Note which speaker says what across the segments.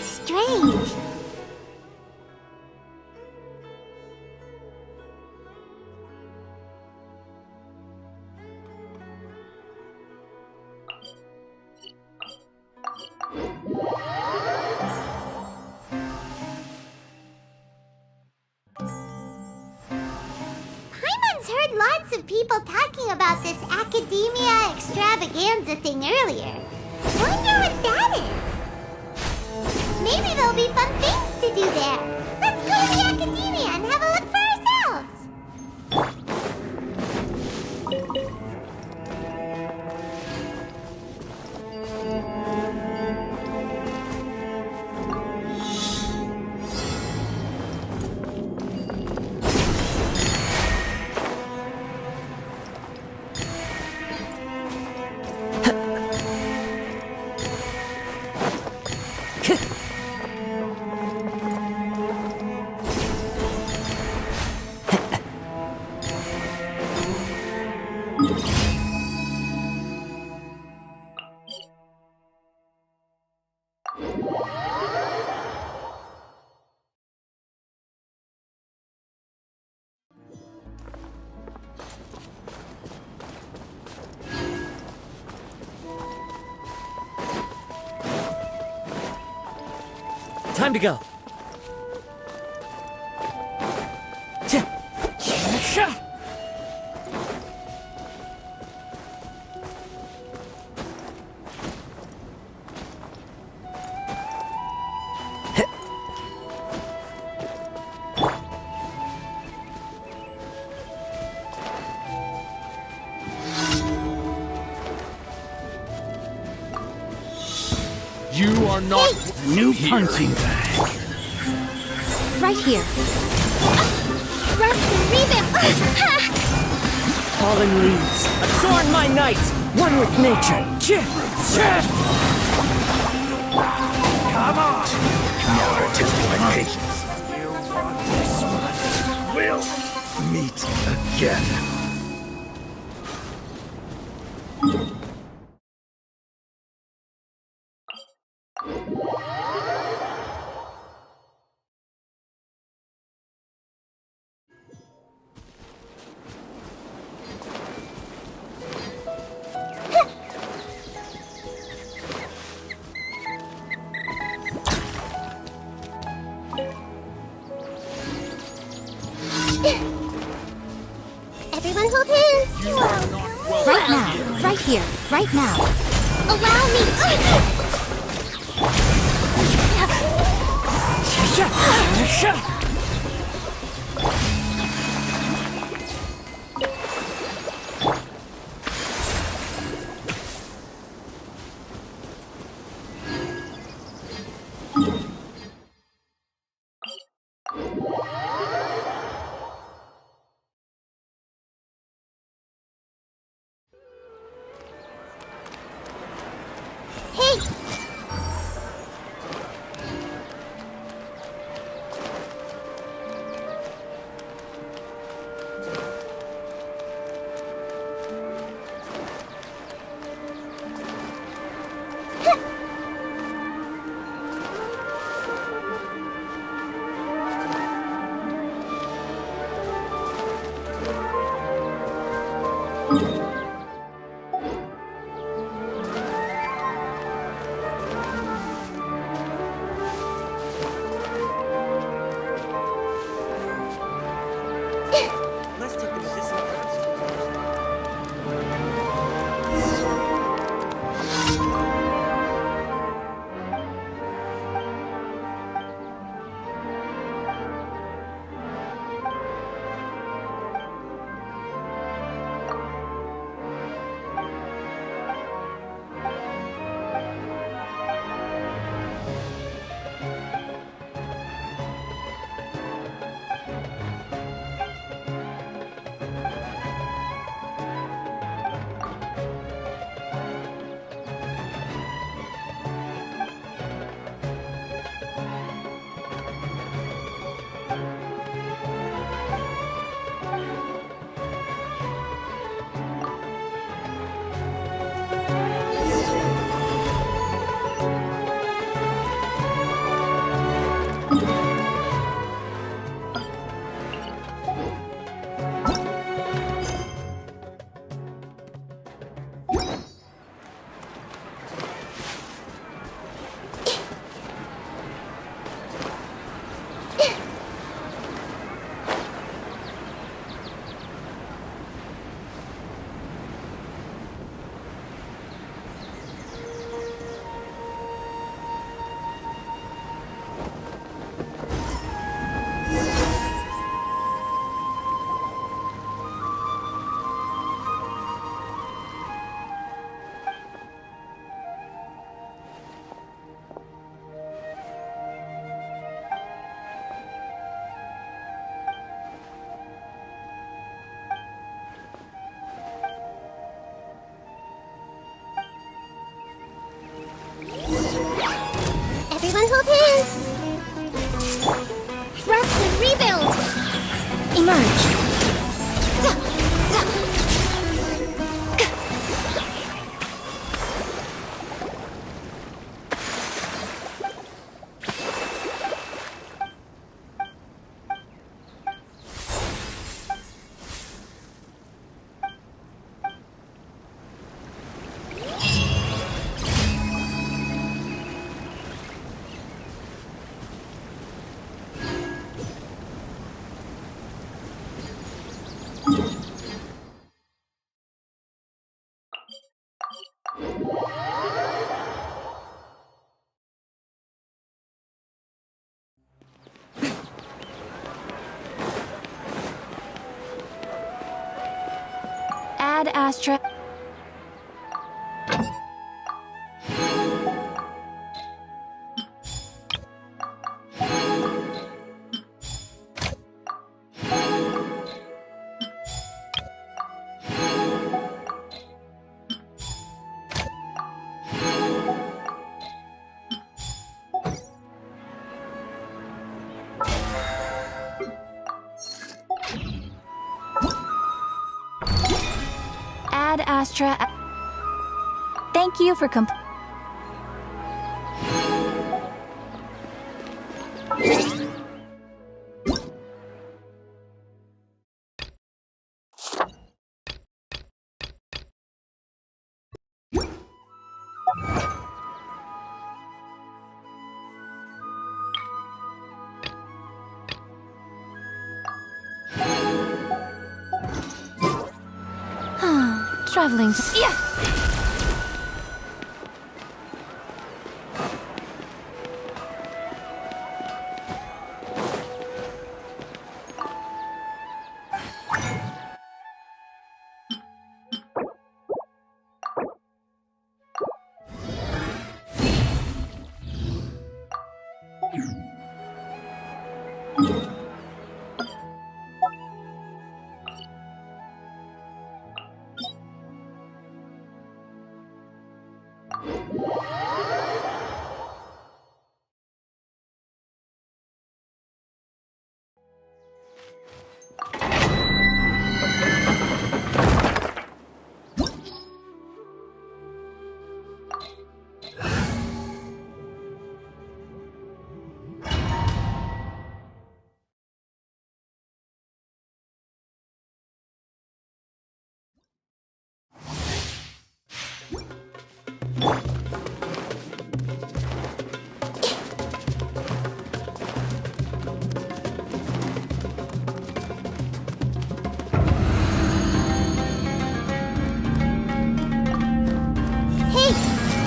Speaker 1: Strange. Heard lots of people talking about this academia extravaganza thing earlier. Wonder what that is. Maybe there'll be fun things to do there. Let's go to the academia and have a look for ourselves.
Speaker 2: Time to go.
Speaker 3: You are not
Speaker 4: New punching bag.
Speaker 1: Right here. Rust and revamp.
Speaker 2: Fallen leaves, adorn my night, one with nature.
Speaker 4: Come on. Now we're testing my patience. We'll meet again.
Speaker 1: Everyone hold hands. Right now. Right here. Right now. Allow me. Hey!
Speaker 2: Let's take the medicine first.
Speaker 1: Everyone hold hands! Rest and rebuild! Emerge!
Speaker 5: Ad Astra. Ad Astra. Thank you for traveling to... Yeah!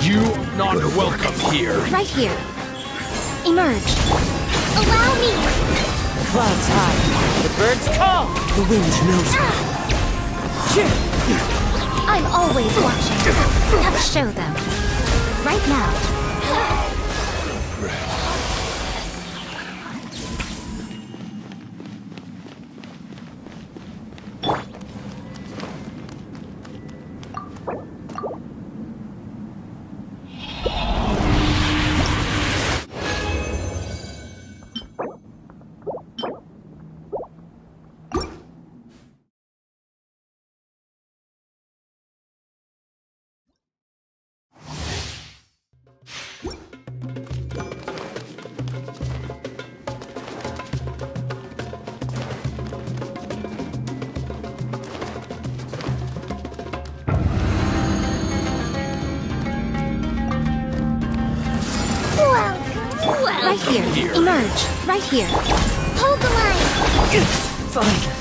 Speaker 3: You are not welcome here.
Speaker 5: Right here. Emerge.
Speaker 1: Allow me!
Speaker 2: Clouds high. The birds call. The wind knows me.
Speaker 5: I'm always watching. Let's show them. Right now. here.
Speaker 3: here.
Speaker 5: Emerge. Right here.
Speaker 1: Hold the line.
Speaker 2: Fine.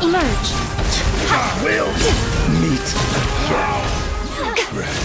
Speaker 5: Emerge.
Speaker 4: Will meet regret.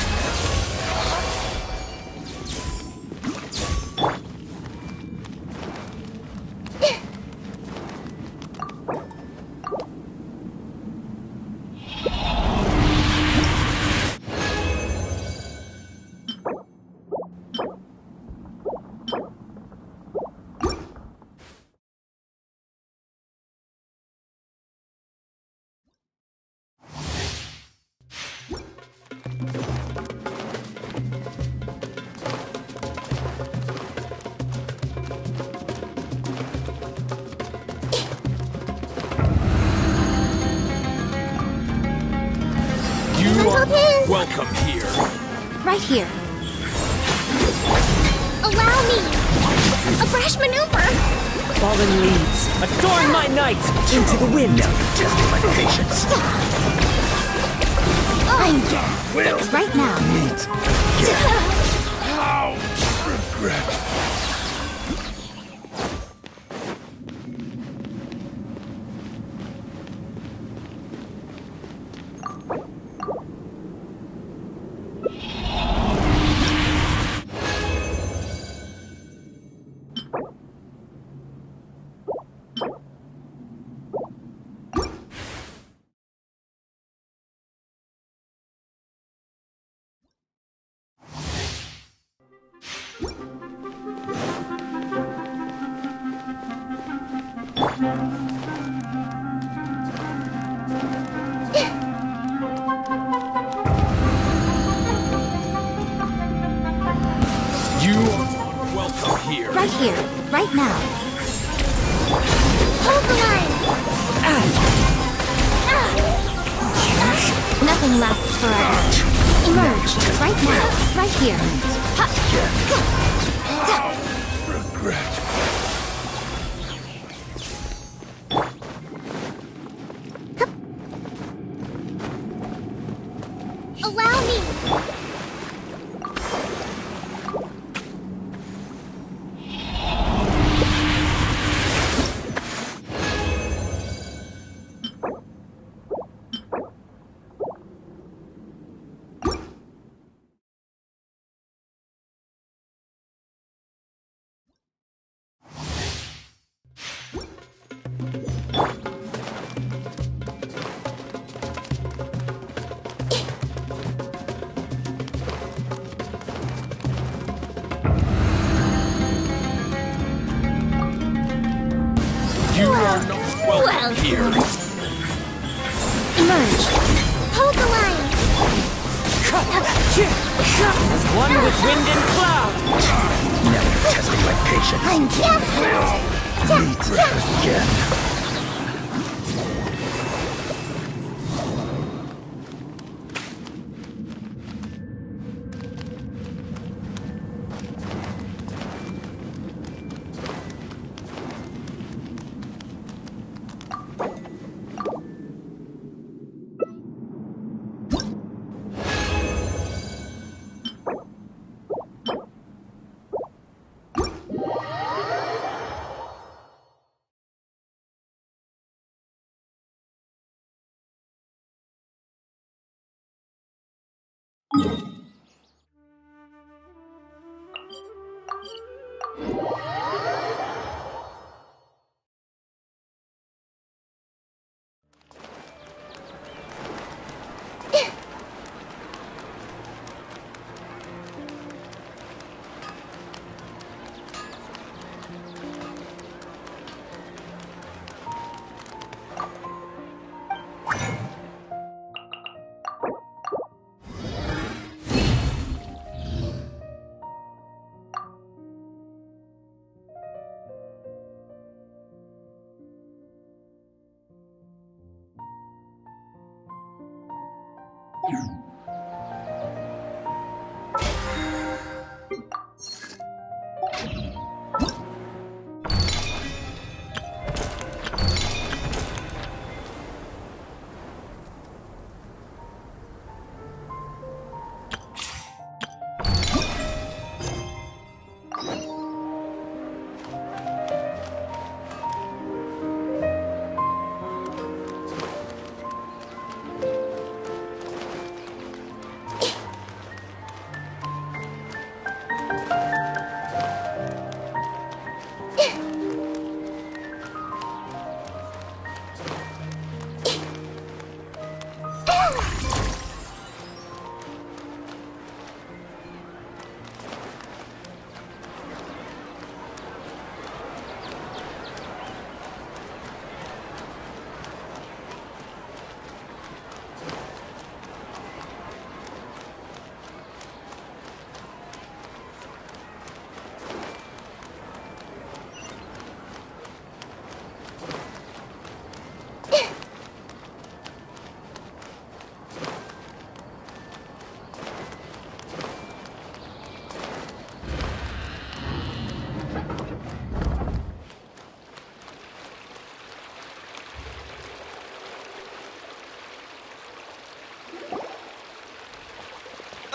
Speaker 3: You are not welcome here.
Speaker 5: Right here.
Speaker 1: Allow me. A brash maneuver.
Speaker 2: Fallen leaves, adorn my night into the wind.
Speaker 4: Now you're testing my patience.
Speaker 5: I'm
Speaker 4: Will
Speaker 5: right now.
Speaker 4: meet regret.
Speaker 3: You are not welcome here.
Speaker 5: Right here. Right now.
Speaker 1: Hold the line.
Speaker 5: Nothing lasts forever. Emerge. Right now. Right here.
Speaker 4: Regret.
Speaker 1: Allow me.
Speaker 3: You are not welcome here.
Speaker 5: Emerge.
Speaker 1: Hold the line.
Speaker 2: As one with wind and cloud.
Speaker 4: Now you're testing my patience.
Speaker 1: I'm
Speaker 4: Will meet again.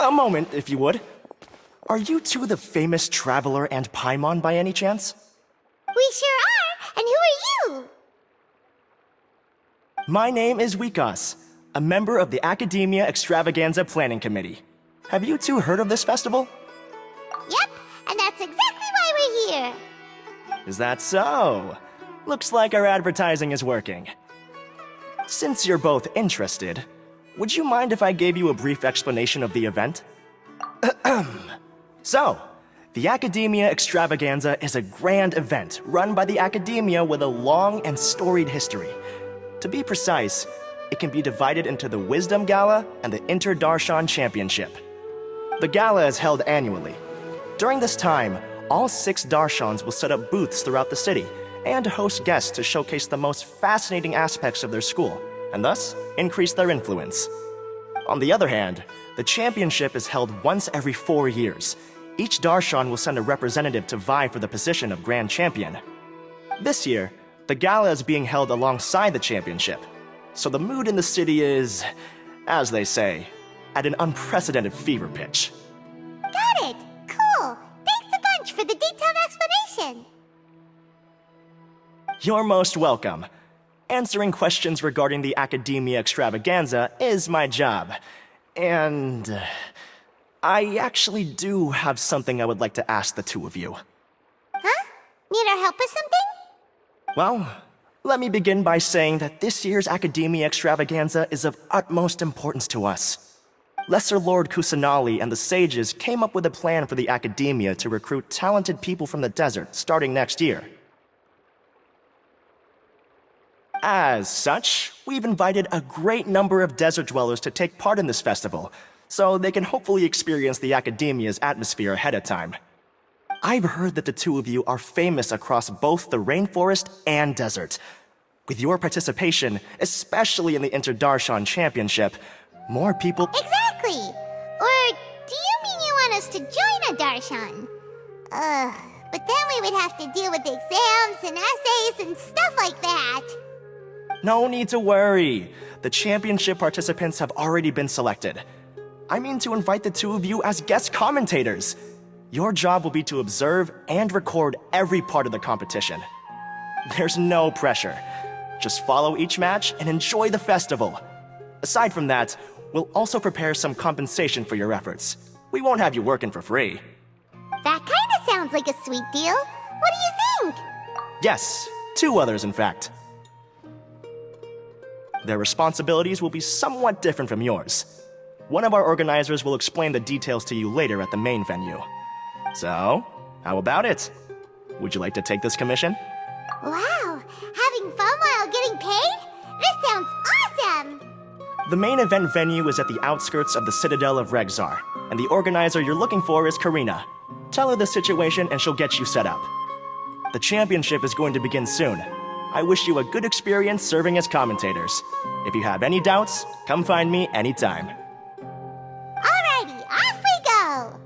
Speaker 6: A moment, if you would. Are you two the famous Traveler and Paimon by any chance?
Speaker 1: We sure are! And who are you?
Speaker 6: My name is Wikas, a member of the Academia Extravaganza Planning Committee. Have you two heard of this festival?
Speaker 1: Yep, and that's exactly why we're here.
Speaker 6: Is that so? Looks like our advertising is working. Since you're both interested, would you mind if I gave you a brief explanation of the event? So, the Academia Extravaganza is a grand event run by the Academia with a long and storied history. To be precise, it can be divided into the Wisdom Gala and the Inter-Darshan Championship. The gala is held annually. During this time, all 6 Darshans will set up booths throughout the city and host guests to showcase the most fascinating aspects of their school, and thus increase their influence. On the other hand, the championship is held once every 4 years. Each Darshan will send a representative to vie for the position of Grand Champion. This year, the gala is being held alongside the championship, so the mood in the city is, as they say, at an unprecedented fever pitch.
Speaker 1: Got it! Cool! Thanks a bunch for the detailed explanation!
Speaker 6: You're most welcome. Answering questions regarding the Academia Extravaganza is my job. And I actually do have something I would like to ask the two of you.
Speaker 1: Huh? Need our help with something?
Speaker 6: Well, let me begin by saying that this year's Academia Extravaganza is of utmost importance to us. Lesser Lord Kusanali and the sages came up with a plan for the Academia to recruit talented people from the desert starting next year. As such, we've invited a great number of desert dwellers to take part in this festival, so they can hopefully experience the Academia's atmosphere ahead of time. I've heard that the two of you are famous across both the rainforest and desert. With your participation, especially in the Inter-Darshan Championship, more people—
Speaker 1: Exactly! Or do you mean you want us to join a Darshan? But then we would have to deal with exams and essays and stuff like that.
Speaker 6: No need to worry. The championship participants have already been selected. I mean to invite the two of you as guest commentators. Your job will be to observe and record every part of the competition. There's no pressure. Just follow each match and enjoy the festival. Aside from that, we'll also prepare some compensation for your efforts. We won't have you working for free.
Speaker 1: That kinda sounds like a sweet deal. What do you think?
Speaker 6: Yes, 2 others in fact. Their responsibilities will be somewhat different from yours. One of our organizers will explain the details to you later at the main venue. So, how about it? Would you like to take this commission?
Speaker 1: Wow! Having fun while getting paid? This sounds awesome!
Speaker 6: The main event venue is at the outskirts of the Citadel of Regzar, and the organizer you're looking for is Karina. Tell her the situation and she'll get you set up. The championship is going to begin soon. I wish you a good experience serving as commentators. If you have any doubts, come find me anytime.
Speaker 1: Alrighty, off we go!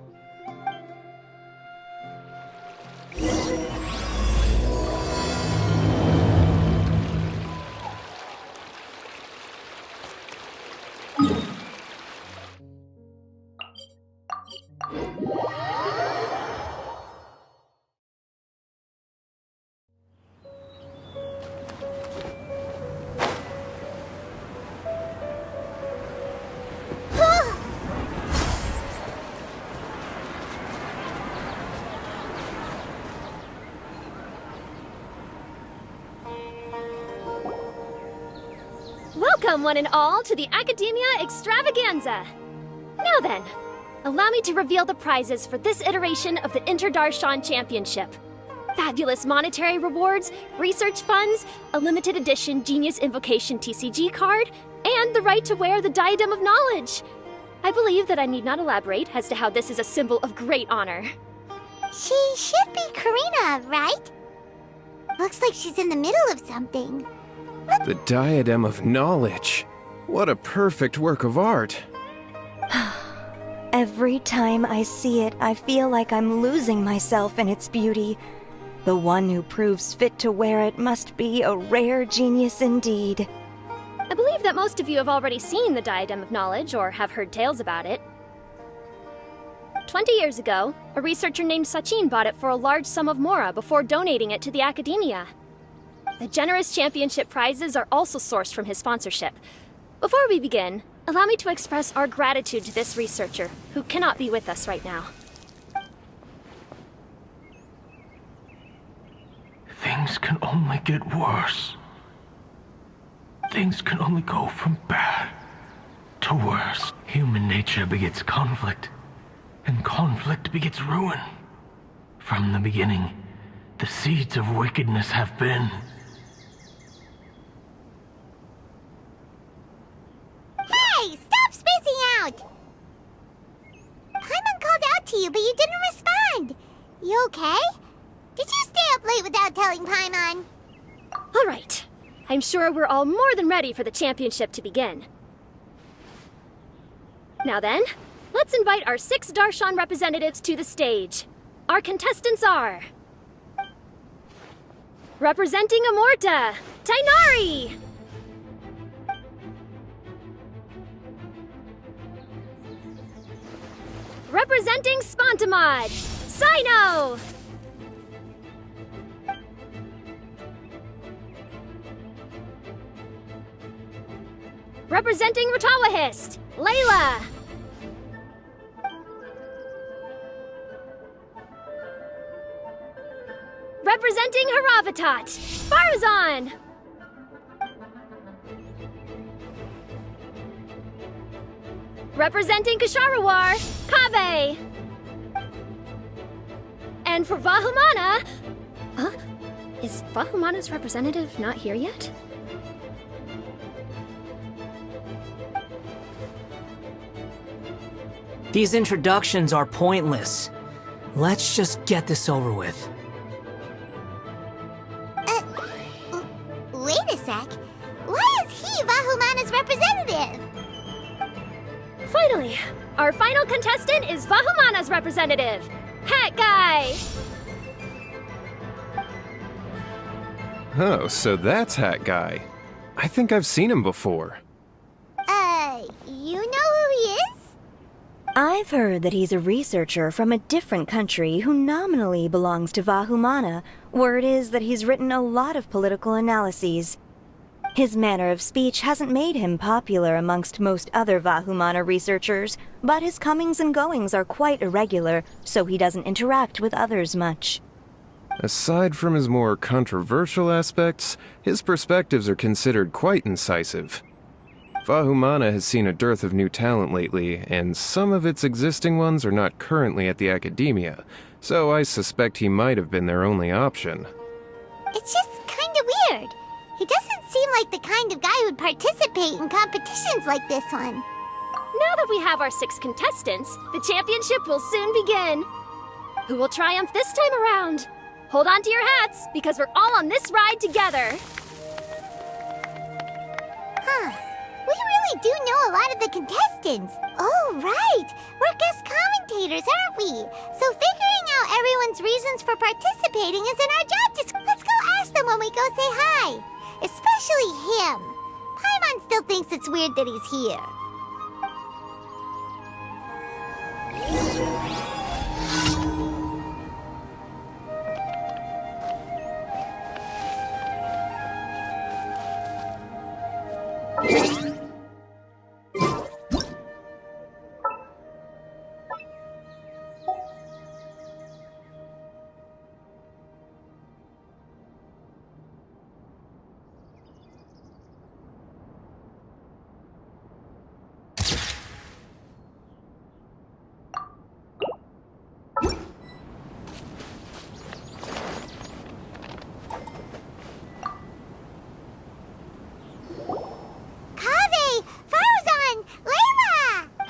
Speaker 7: Welcome, one and all, to the Academia Extravaganza. Now then, allow me to reveal the prizes for this iteration of the Interdarshan Championship. Fabulous monetary rewards, research funds, a limited edition Genius Invocation TCG card, and the right to wear the Diadem of Knowledge. I believe that I need not elaborate as to how this is a symbol of great honor.
Speaker 1: She should be Karina, right? Looks like she's in the middle of something.
Speaker 8: The Diadem of Knowledge. What a perfect work of art.
Speaker 9: Every time I see it, I feel like I'm losing myself in its beauty. The one who proves fit to wear it must be a rare genius indeed.
Speaker 7: I believe that most of you have already seen the Diadem of Knowledge or have heard tales about it. 20 years ago, a researcher named Sachin bought it for a large sum of mora before donating it to the Academia. The generous championship prizes are also sourced from his sponsorship. Before we begin, allow me to express our gratitude to this researcher, who cannot be with us right now.
Speaker 4: Things can only get worse. Things can only go from bad to worse. Human nature begets conflict, and conflict begets ruin. From the beginning, the seeds of wickedness have been.
Speaker 1: Hey, stop spacing out! Paimon called out to you, but you didn't respond. You okay? Did you stay up late without telling Paimon?
Speaker 7: All right. I'm sure we're all more than ready for the championship to begin. Now then, let's invite our 6 Darshan representatives to the stage. Our contestants are... Representing Amorta, Tainari! Representing Spontamod, Sino! Representing Ratawahist, Layla! Representing Haravatat, Farazan! Representing Kasharawar, Kaveh! And for Vahumana... Huh? Is Vahumana's representative not here yet?
Speaker 2: These introductions are pointless. Let's just get this over with.
Speaker 1: Wait a sec. Why is he Vahumana's representative?
Speaker 7: Finally, our final contestant is Vahumana's representative, Hat Guy!
Speaker 8: Oh, so that's Hat Guy. I think I've seen him before.
Speaker 1: You know who he is?
Speaker 9: I've heard that he's a researcher from a different country who nominally belongs to Vahumana. Word is that he's written a lot of political analyses. His manner of speech hasn't made him popular amongst most other Vahumana researchers, but his comings and goings are quite irregular, so he doesn't interact with others much.
Speaker 8: Aside from his more controversial aspects, his perspectives are considered quite incisive. Vahumana has seen a dearth of new talent lately, and some of its existing ones are not currently at the Academia, so I suspect he might have been their only option.
Speaker 1: It's just kinda weird. He doesn't seem like the kind of guy who'd participate in competitions like this one.
Speaker 7: Now that we have our 6 contestants, the championship will soon begin. Who will triumph this time around? Hold on to your hats, because we're all on this ride together.
Speaker 1: Huh. We really do know a lot of the contestants. Oh, right. We're guest commentators, aren't we? So figuring out everyone's reasons for participating is in our job description. Let's go ask them when we go say hi. Especially him. Paimon still thinks it's weird that he's here.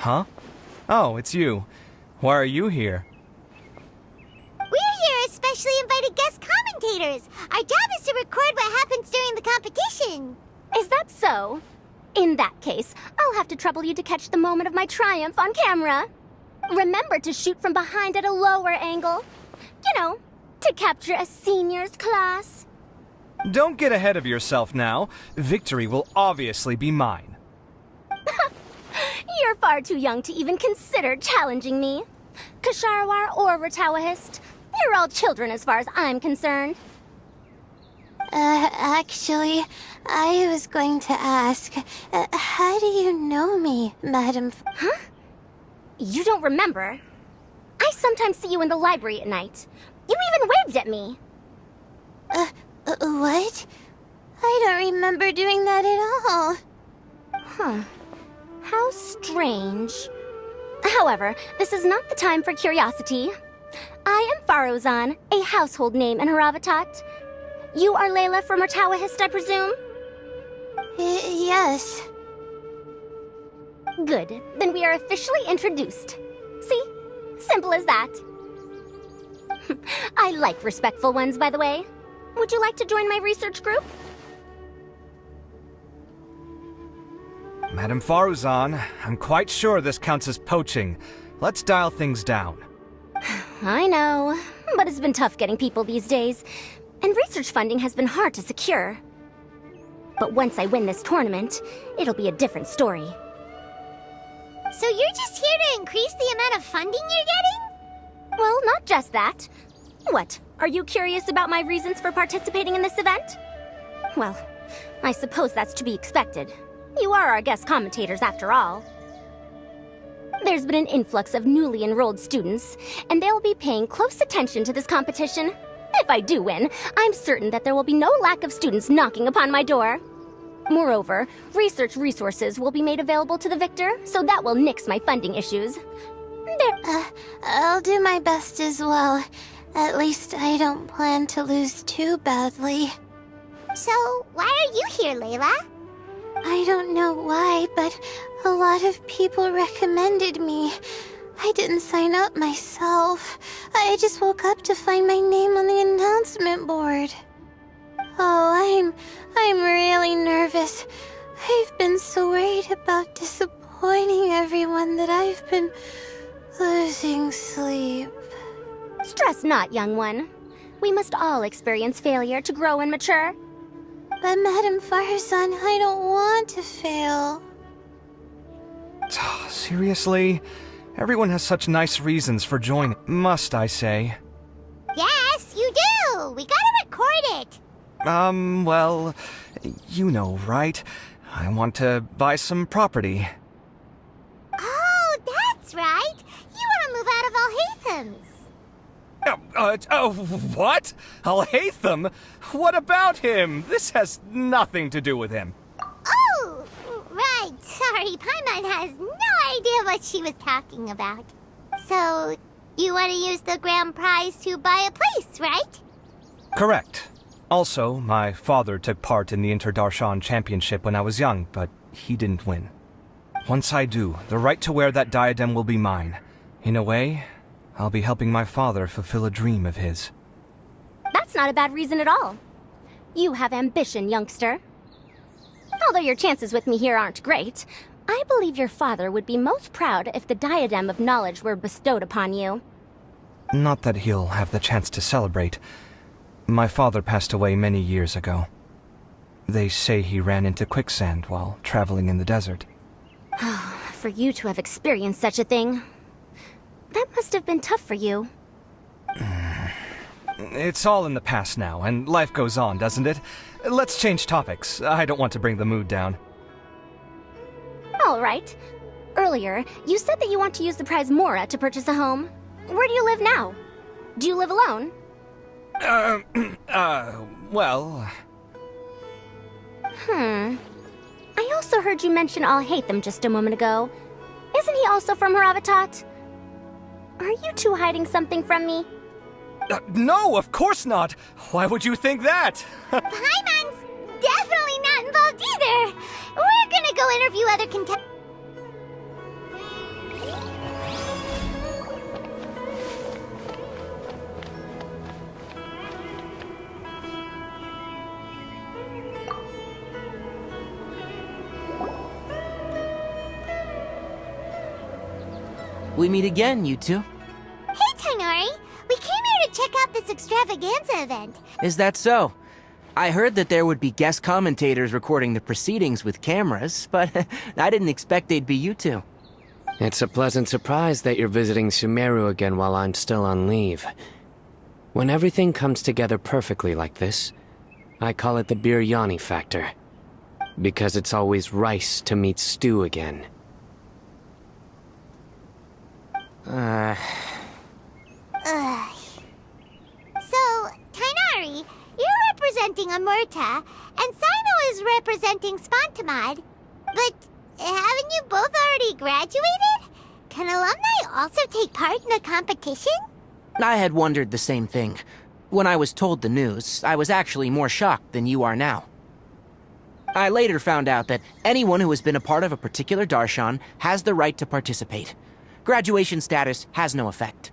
Speaker 10: Huh? Oh, it's you. Why are you here?
Speaker 1: We're here as specially invited guest commentators. Our job is to record what happens during the competition.
Speaker 7: Is that so? In that case, I'll have to trouble you to catch the moment of my triumph on camera. Remember to shoot from behind at a lower angle. You know, to capture a seniors class.
Speaker 10: Don't get ahead of yourself now. Victory will obviously be mine.
Speaker 7: You're far too young to even consider challenging me. Kasharwar or Ratawahist, you're all children as far as I'm concerned.
Speaker 1: Actually, I was going to ask, how do you know me, Madam?
Speaker 7: Huh? You don't remember? I sometimes see you in the library at night. You even waved at me.
Speaker 1: What? I don't remember doing that at all.
Speaker 7: Huh. How strange. However, this is not the time for curiosity. I am Farozan, a household name in Haravatat. You are Layla from Ratawahist, I presume?
Speaker 1: Yes.
Speaker 7: Good. Then we are officially introduced. See? Simple as that. I like respectful ones, by the way. Would you like to join my research group?
Speaker 10: Madam Faruzan, I'm quite sure this counts as poaching. Let's dial things down.
Speaker 7: I know, but it's been tough getting people these days, and research funding has been hard to secure. But once I win this tournament, it'll be a different story.
Speaker 1: So you're just here to increase the amount of funding you're getting?
Speaker 7: Well, not just that. What, are you curious about my reasons for participating in this event? Well, I suppose that's to be expected. You are our guest commentators, after all. There's been an influx of newly enrolled students, and they'll be paying close attention to this competition. If I do win, I'm certain that there will be no lack of students knocking upon my door. Moreover, research resources will be made available to the victor, so that will nix my funding issues.
Speaker 1: I'll do my best as well. At least I don't plan to lose too badly. So, why are you here, Layla? I don't know why, but a lot of people recommended me. I didn't sign up myself. I just woke up to find my name on the announcement board. Oh, I'm really nervous. I've been so worried about disappointing everyone that I've been losing sleep.
Speaker 7: Stress not, young one. We must all experience failure to grow and mature.
Speaker 1: But Madam Farsan, I don't want to fail.
Speaker 10: Seriously? Everyone has such nice reasons for joining, must I say?
Speaker 1: Yes, you do! We gotta record it!
Speaker 10: Well, you know, right? I want to buy some property.
Speaker 1: Oh, that's right! You want to move out of Alhatham's.
Speaker 10: What? Alhatham? What about him? This has nothing to do with him.
Speaker 1: Oh, right. Sorry, Paimon has no idea what she was talking about. So, you want to use the grand prize to buy a place, right?
Speaker 10: Correct. Also, my father took part in the Inter-Darshan Championship when I was young, but he didn't win. Once I do, the right to wear that diadem will be mine. In a way, I'll be helping my father fulfill a dream of his.
Speaker 7: That's not a bad reason at all. You have ambition, youngster. Although your chances with me here aren't great, I believe your father would be most proud if the diadem of knowledge were bestowed upon you.
Speaker 10: Not that he'll have the chance to celebrate. My father passed away many years ago. They say he ran into quicksand while traveling in the desert.
Speaker 7: For you to have experienced such a thing, that must have been tough for you.
Speaker 10: It's all in the past now, and life goes on, doesn't it? Let's change topics. I don't want to bring the mood down.
Speaker 7: All right. Earlier, you said that you want to use the prize Mora to purchase a home. Where do you live now? Do you live alone?
Speaker 10: Well...
Speaker 7: I also heard you mention Alhatham just a moment ago. Isn't he also from Haravatat? Are you two hiding something from me?
Speaker 10: No, of course not! Why would you think that?
Speaker 1: Paimon's definitely not involved either! We're gonna go interview other
Speaker 2: We meet again, you two.
Speaker 1: Hey, Tainari. We came here to check out this extravaganza event.
Speaker 2: Is that so? I heard that there would be guest commentators recording the proceedings with cameras, but I didn't expect they'd be you two.
Speaker 11: It's a pleasant surprise that you're visiting Sumeru again while I'm still on leave. When everything comes together perfectly like this, I call it the biryani factor. Because it's always rice to meet stew again.
Speaker 1: So, Tainari, you're representing Amurta, and Sino is representing Spantamad. But haven't you both already graduated? Can alumni also take part in a competition?
Speaker 2: I had wondered the same thing. When I was told the news, I was actually more shocked than you are now. I later found out that anyone who has been a part of a particular darshan has the right to participate. Graduation status has no effect.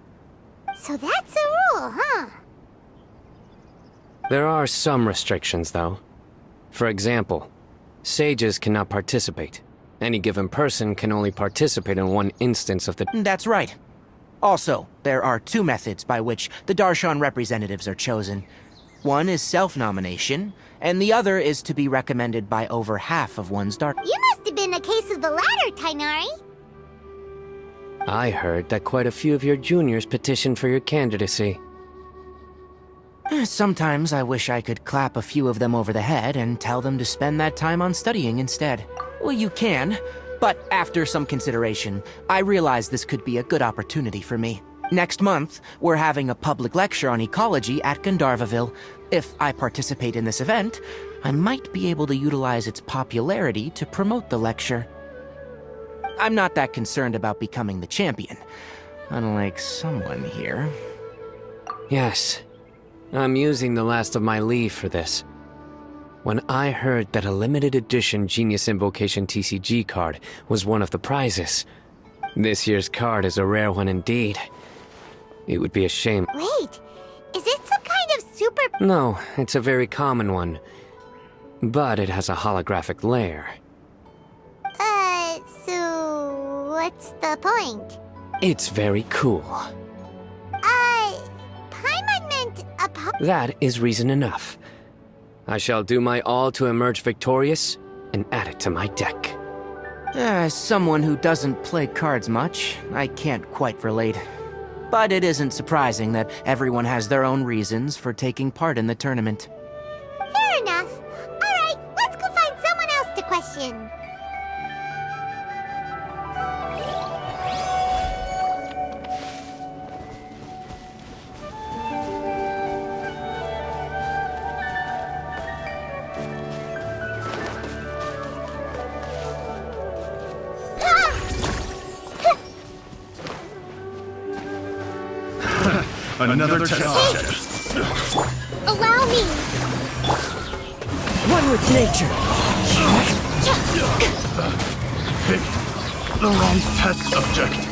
Speaker 1: So that's the rule, huh?
Speaker 11: There are some restrictions, though. For example, sages cannot participate. Any given person can only participate in one instance of the...
Speaker 2: That's right. Also, there are two methods by which the darshan representatives are chosen. One is self-nomination, and the other is to be recommended by over half of one's darshan.
Speaker 1: You must have been a case of the latter, Tainari.
Speaker 11: I heard that quite a few of your juniors petitioned for your candidacy.
Speaker 2: Sometimes I wish I could clap a few of them over the head and tell them to spend that time on studying instead. Well, you can, but after some consideration, I realize this could be a good opportunity for me. Next month, we're having a public lecture on ecology at Gandharvaville. If I participate in this event, I might be able to utilize its popularity to promote the lecture. I'm not that concerned about becoming the champion, unlike someone here.
Speaker 11: Yes, I'm using the last of my leave for this. When I heard that a limited edition Genius Invocation TCG card was one of the prizes, this year's card is a rare one indeed. It would be a shame.
Speaker 1: Wait, is it some kind of super...
Speaker 11: No, it's a very common one. But it has a holographic layer.
Speaker 1: So... what's the point?
Speaker 11: It's very cool.
Speaker 1: Paimon meant a
Speaker 11: That is reason enough. I shall do my all to emerge victorious and add it to my deck.
Speaker 2: As someone who doesn't play cards much, I can't quite relate. But it isn't surprising that everyone has their own reasons for taking part in the tournament.
Speaker 1: Fair enough. Alright, let's go find someone else to question.
Speaker 12: Another test.
Speaker 1: Allow me.
Speaker 2: One with nature.
Speaker 12: Pick the wrong test subject.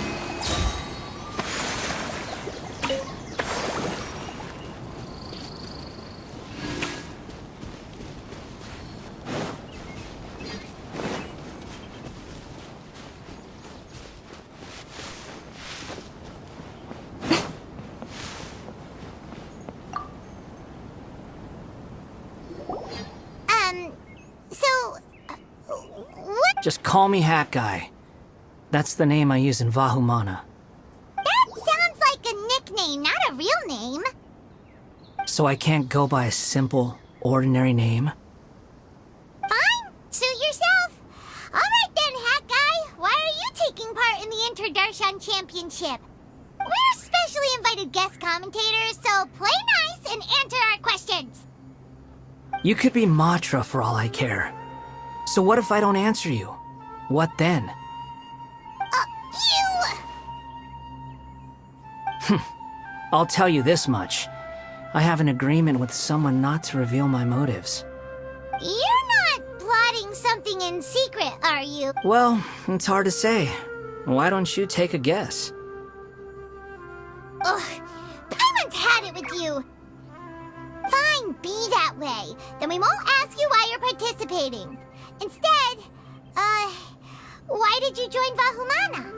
Speaker 2: Just call me Hat Guy. That's the name I use in Vahumana.
Speaker 1: That sounds like a nickname, not a real name.
Speaker 2: So I can't go by a simple, ordinary name?
Speaker 1: Fine, suit yourself. Alright then, Hat Guy. Why are you taking part in the Inter-Darshan Championship? We're specially invited guest commentators, so play nice and answer our questions.
Speaker 2: You could be Matra for all I care. So what if I don't answer you? What then? I'll tell you this much. I have an agreement with someone not to reveal my motives.
Speaker 1: You're not plotting something in secret, are you?
Speaker 2: Well, it's hard to say. Why don't you take a guess?
Speaker 1: Ugh, Paimon's had it with you. Fine, be that way. Then we won't ask you why you're participating. Instead, why did you join Vahumana?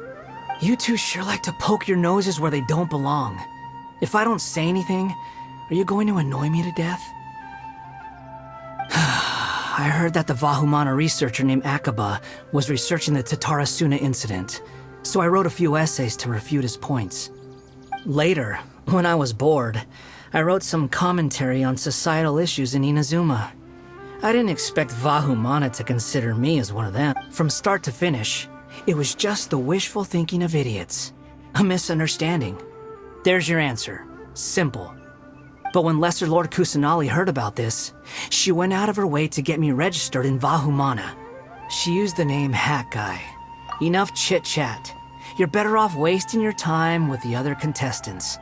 Speaker 2: You two sure like to poke your noses where they don't belong. If I don't say anything, are you going to annoy me to death? I heard that the Vahumana researcher named Akaba was researching the Tatarasuna incident, so I wrote a few essays to refute his points. Later, when I was bored, I wrote some commentary on societal issues in Inazuma. I didn't expect Vahumana to consider me as one of them. From start to finish, it was just the wishful thinking of idiots. A misunderstanding. There's your answer. Simple. But when Lesser Lord Kusanali heard about this, she went out of her way to get me registered in Vahumana. She used the name Hat Guy. Enough chit-chat. You're better off wasting your time with the other contestants.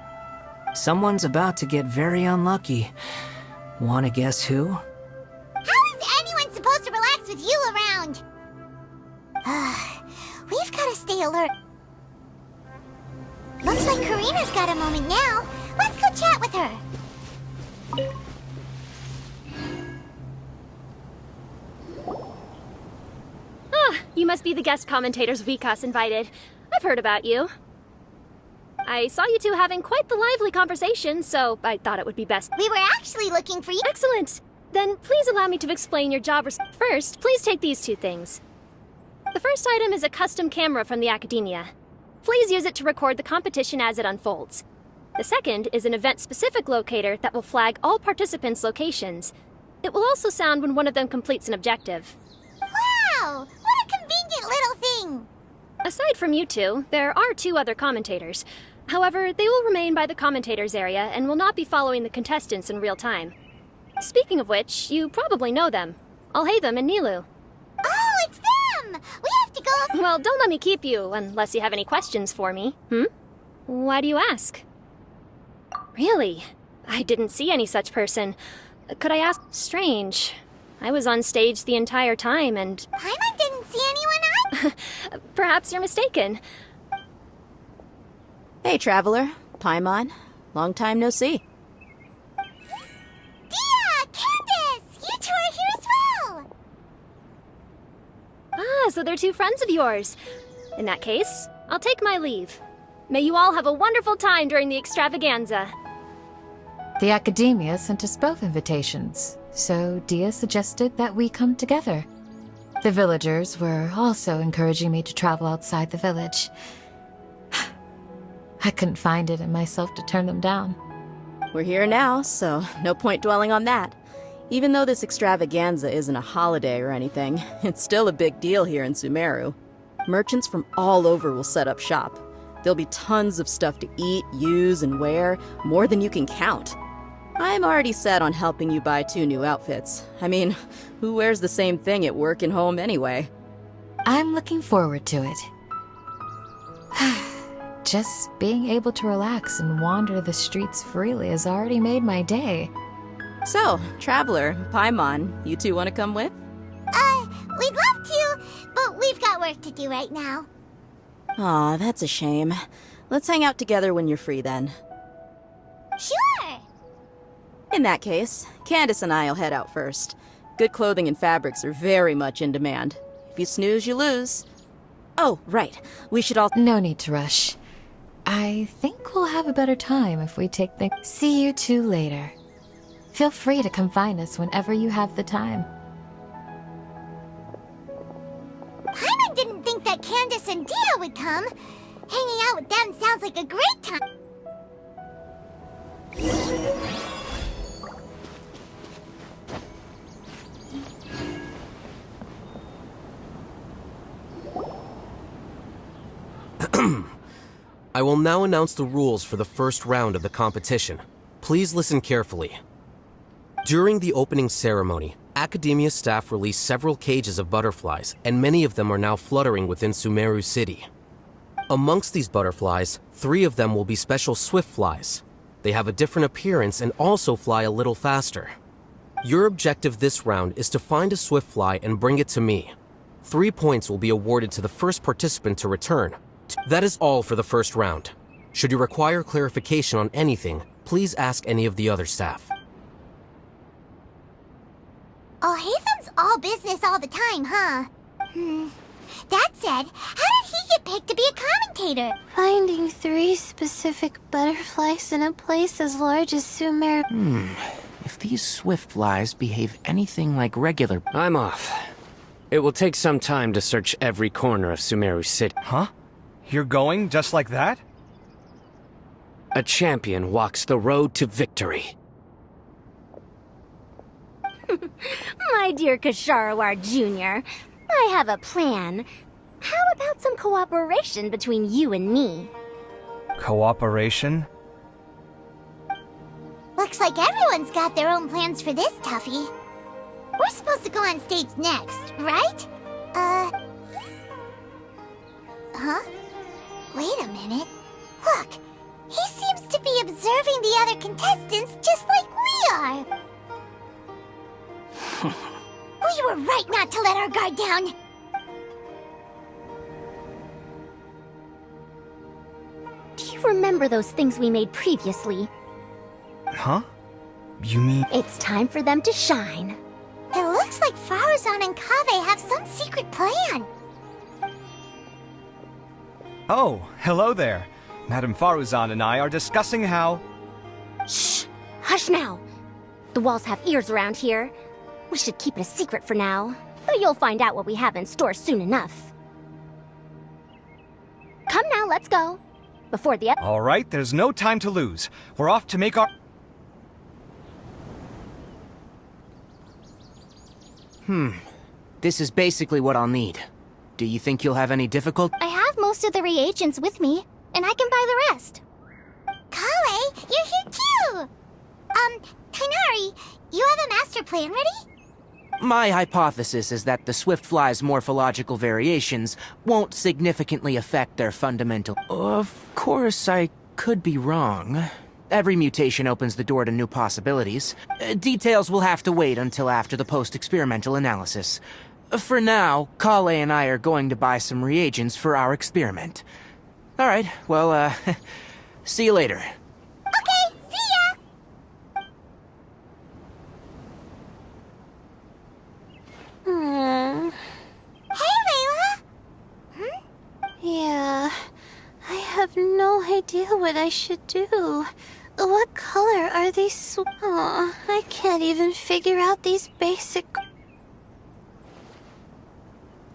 Speaker 2: Someone's about to get very unlucky. Wanna guess who?
Speaker 1: How is anyone supposed to relax with you around? We've gotta stay alert. Looks like Karina's got a moment now. Let's go chat with her.
Speaker 7: You must be the guest commentators Vikas invited. I've heard about you. I saw you two having quite the lively conversation, so I thought it would be best.
Speaker 1: We were actually looking for you.
Speaker 7: Excellent! Then please allow me to explain your job. First, please take these two things. The first item is a custom camera from the Academia. Please use it to record the competition as it unfolds. The second is an event-specific locator that will flag all participants' locations. It will also sound when one of them completes an objective.
Speaker 1: Wow! What a convenient little thing!
Speaker 7: Aside from you two, there are two other commentators. However, they will remain by the commentators area and will not be following the contestants in real time. Speaking of which, you probably know them. Alhaitham and Nilu.
Speaker 1: Oh, it's them! We have to go...
Speaker 7: Well, don't let me keep you, unless you have any questions for me. Why do you ask? Really? I didn't see any such person. Could I ask? Strange. I was on stage the entire time and...
Speaker 1: Paimon didn't see anyone either.
Speaker 7: Perhaps you're mistaken.
Speaker 13: Hey, Traveler. Paimon. Long time no see.
Speaker 1: Dia! Candace! You two are here as well!
Speaker 7: So they're two friends of yours. In that case, I'll take my leave. May you all have a wonderful time during the extravaganza.
Speaker 5: The Academia sent us both invitations, so Dia suggested that we come together. The villagers were also encouraging me to travel outside the village. I couldn't find it in myself to turn them down.
Speaker 13: We're here now, so no point dwelling on that. Even though this extravaganza isn't a holiday or anything, it's still a big deal here in Sumeru. Merchants from all over will set up shop. There'll be tons of stuff to eat, use, and wear, more than you can count. I'm already set on helping you buy 2 new outfits. I mean, who wears the same thing at work and home anyway?
Speaker 5: I'm looking forward to it. Just being able to relax and wander the streets freely has already made my day.
Speaker 13: So, Traveler, Paimon, you two want to come with?
Speaker 1: We'd love to, but we've got work to do right now.
Speaker 13: Aw, that's a shame. Let's hang out together when you're free then.
Speaker 1: Sure!
Speaker 13: In that case, Candace and I'll head out first. Good clothing and fabrics are very much in demand. If you snooze, you lose. Oh, right. We should all...
Speaker 5: No need to rush. I think we'll have a better time if we take things... See you two later. Feel free to come find us whenever you have the time.
Speaker 1: Paimon didn't think that Candace and Dia would come. Hanging out with them sounds like a great time.
Speaker 2: I will now announce the rules for the first round of the competition. Please listen carefully. During the opening ceremony, Academia staff released several cages of butterflies, and many of them are now fluttering within Sumeru City. Amongst these butterflies, 3 of them will be special swift flies. They have a different appearance and also fly a little faster. Your objective this round is to find a swift fly and bring it to me. 3 points will be awarded to the first participant to return. That is all for the first round. Should you require clarification on anything, please ask any of the other staff.
Speaker 1: Alhaitham's all business all the time, huh? That said, how did he get picked to be a commentator.
Speaker 14: Finding 3 specific butterflies in a place as large as Sumer.
Speaker 2: If these swift flies behave anything like regular...
Speaker 11: I'm off. It will take some time to search every corner of Sumeru City.
Speaker 10: Huh? You're going just like that?
Speaker 11: A champion walks the road to victory.
Speaker 1: My dear Kasharawar Jr., I have a plan. How about some cooperation between you and me?
Speaker 10: Cooperation?
Speaker 1: Looks like everyone's got their own plans for this, Tuffy. We're supposed to go on stage next, right? Huh? Wait a minute. Look, he seems to be observing the other contestants just like we are. We were right not to let our guard down. Do you remember those things we made previously?
Speaker 10: Huh? You mean...
Speaker 1: It's time for them to shine. It looks like Faruzan and Kaveh have some secret plan.
Speaker 10: Oh, hello there. Madame Faruzan and I are discussing how...
Speaker 1: Shh! Hush now! The walls have ears around here. We should keep it a secret for now. But you'll find out what we have in store soon enough. Come now, let's go. Before the...
Speaker 10: All right, there's no time to lose. We're off to make our...
Speaker 2: This is basically what I'll need. Do you think you'll have any difficulty?
Speaker 1: I have most of the reagents with me, and I can buy the rest. Kale, you're here too! Kainari, you have a master plan ready?
Speaker 2: My hypothesis is that the Swiftfly's morphological variations won't significantly affect their fundamental... Of course, I could be wrong. Every mutation opens the door to new possibilities. Details will have to wait until after the post-experimental analysis. For now, Kale and I are going to buy some reagents for our experiment. Alright, well, see you later.
Speaker 1: Okay, see ya! Hey, Layla!
Speaker 14: Yeah, I have no idea what I should do. What color are these? Oh, I can't even figure out these basic...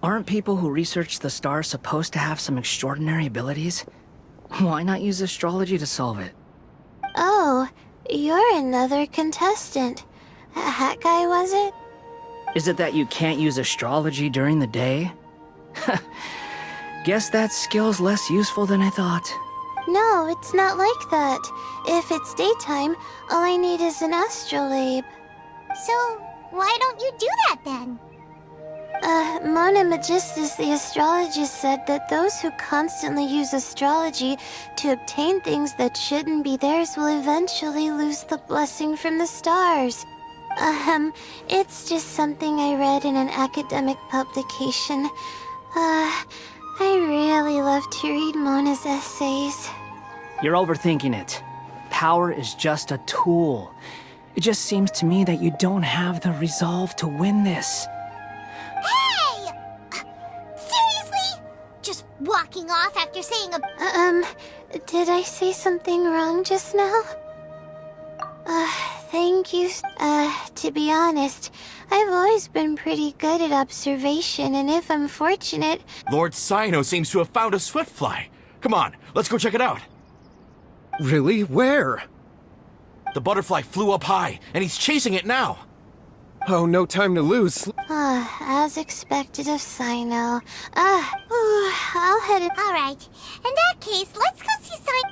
Speaker 15: Aren't people who research the stars supposed to have some extraordinary abilities? Why not use astrology to solve it?
Speaker 14: Oh, you're another contestant. That guy, was it?
Speaker 15: Is it that you can't use astrology during the day? Guess that skill's less useful than I thought.
Speaker 14: No, it's not like that. If it's daytime, all I need is an astrolabe.
Speaker 1: So, why don't you do that then?
Speaker 14: Mona Magistus, the astrologist, said that those who constantly use astrology to obtain things that shouldn't be theirs will eventually lose the blessing from the stars. It's just something I read in an academic publication. I really love to read Mona's essays.
Speaker 15: You're overthinking it. Power is just a tool. It just seems to me that you don't have the resolve to win this.
Speaker 1: Hey! Seriously? Just walking off after saying a...
Speaker 14: Did I say something wrong just now? Thank you. To be honest, I've always been pretty good at observation, and if I'm fortunate...
Speaker 3: Lord Cyno seems to have found a Swiftfly. Come on, let's go check it out.
Speaker 8: Really? Where?
Speaker 3: The butterfly flew up high, and he's chasing it now.
Speaker 8: Oh, no time to lose.
Speaker 14: As expected of Cyno. I'll head in...
Speaker 1: Alright, in that case, let's go see Cyno...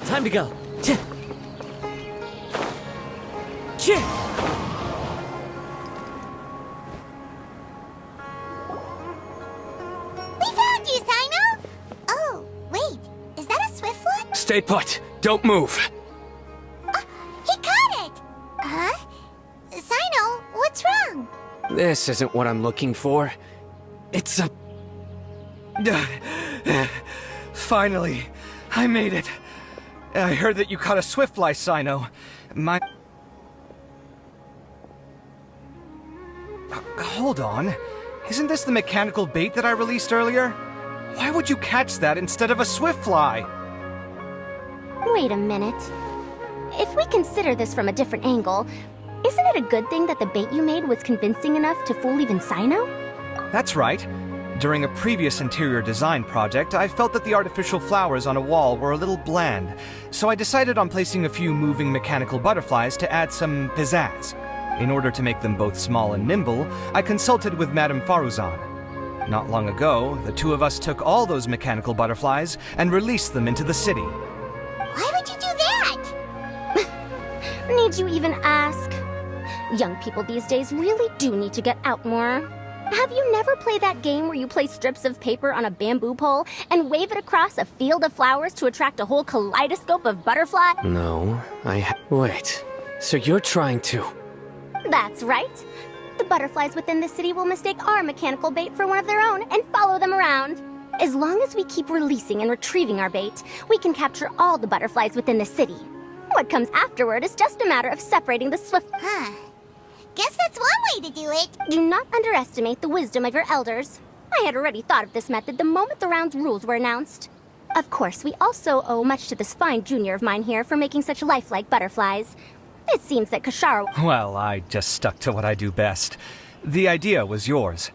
Speaker 15: Time to go.
Speaker 1: We found you, Sino! Oh, wait. Is that a Swiftfoot?
Speaker 11: Stay put. Don't move.
Speaker 1: He caught it! Huh? Sino, what's wrong?
Speaker 11: This isn't what I'm looking for. It's a...
Speaker 10: Finally, I made it. I heard that you caught a Swiftfly, Sino. Hold on. Isn't this the mechanical bait that I released earlier? Why would you catch that instead of a Swiftfly?
Speaker 7: Wait a minute. If we consider this from a different angle, isn't it a good thing that the bait you made was convincing enough to fool even Sino?
Speaker 10: That's right. During a previous interior design project, I felt that the artificial flowers on a wall were a little bland, so I decided on placing a few moving mechanical butterflies to add some pizzazz. In order to make them both small and nimble, I consulted with Madame Faruzan. Not long ago, the two of us took all those mechanical butterflies and released them into the city.
Speaker 1: Why would you do that?
Speaker 7: Need you even ask? Young people these days really do need to get out more. Have you never played that game where you place strips of paper on a bamboo pole and wave it across a field of flowers to attract a whole kaleidoscope of butterflies?
Speaker 11: No, Wait. So you're trying to...
Speaker 7: That's right. The butterflies within the city will mistake our mechanical bait for one of their own and follow them around. As long as we keep releasing and retrieving our bait, we can capture all the butterflies within the city. What comes afterward is just a matter of separating the swift...
Speaker 1: Huh. Guess that's one way to do it.
Speaker 7: Do not underestimate the wisdom of your elders. I had already thought of this method the moment the round's rules were announced. Of course, we also owe much to this fine junior of mine here for making such lifelike butterflies. It seems that Kashara...
Speaker 10: Well, I just stuck to what I do best. The idea was yours.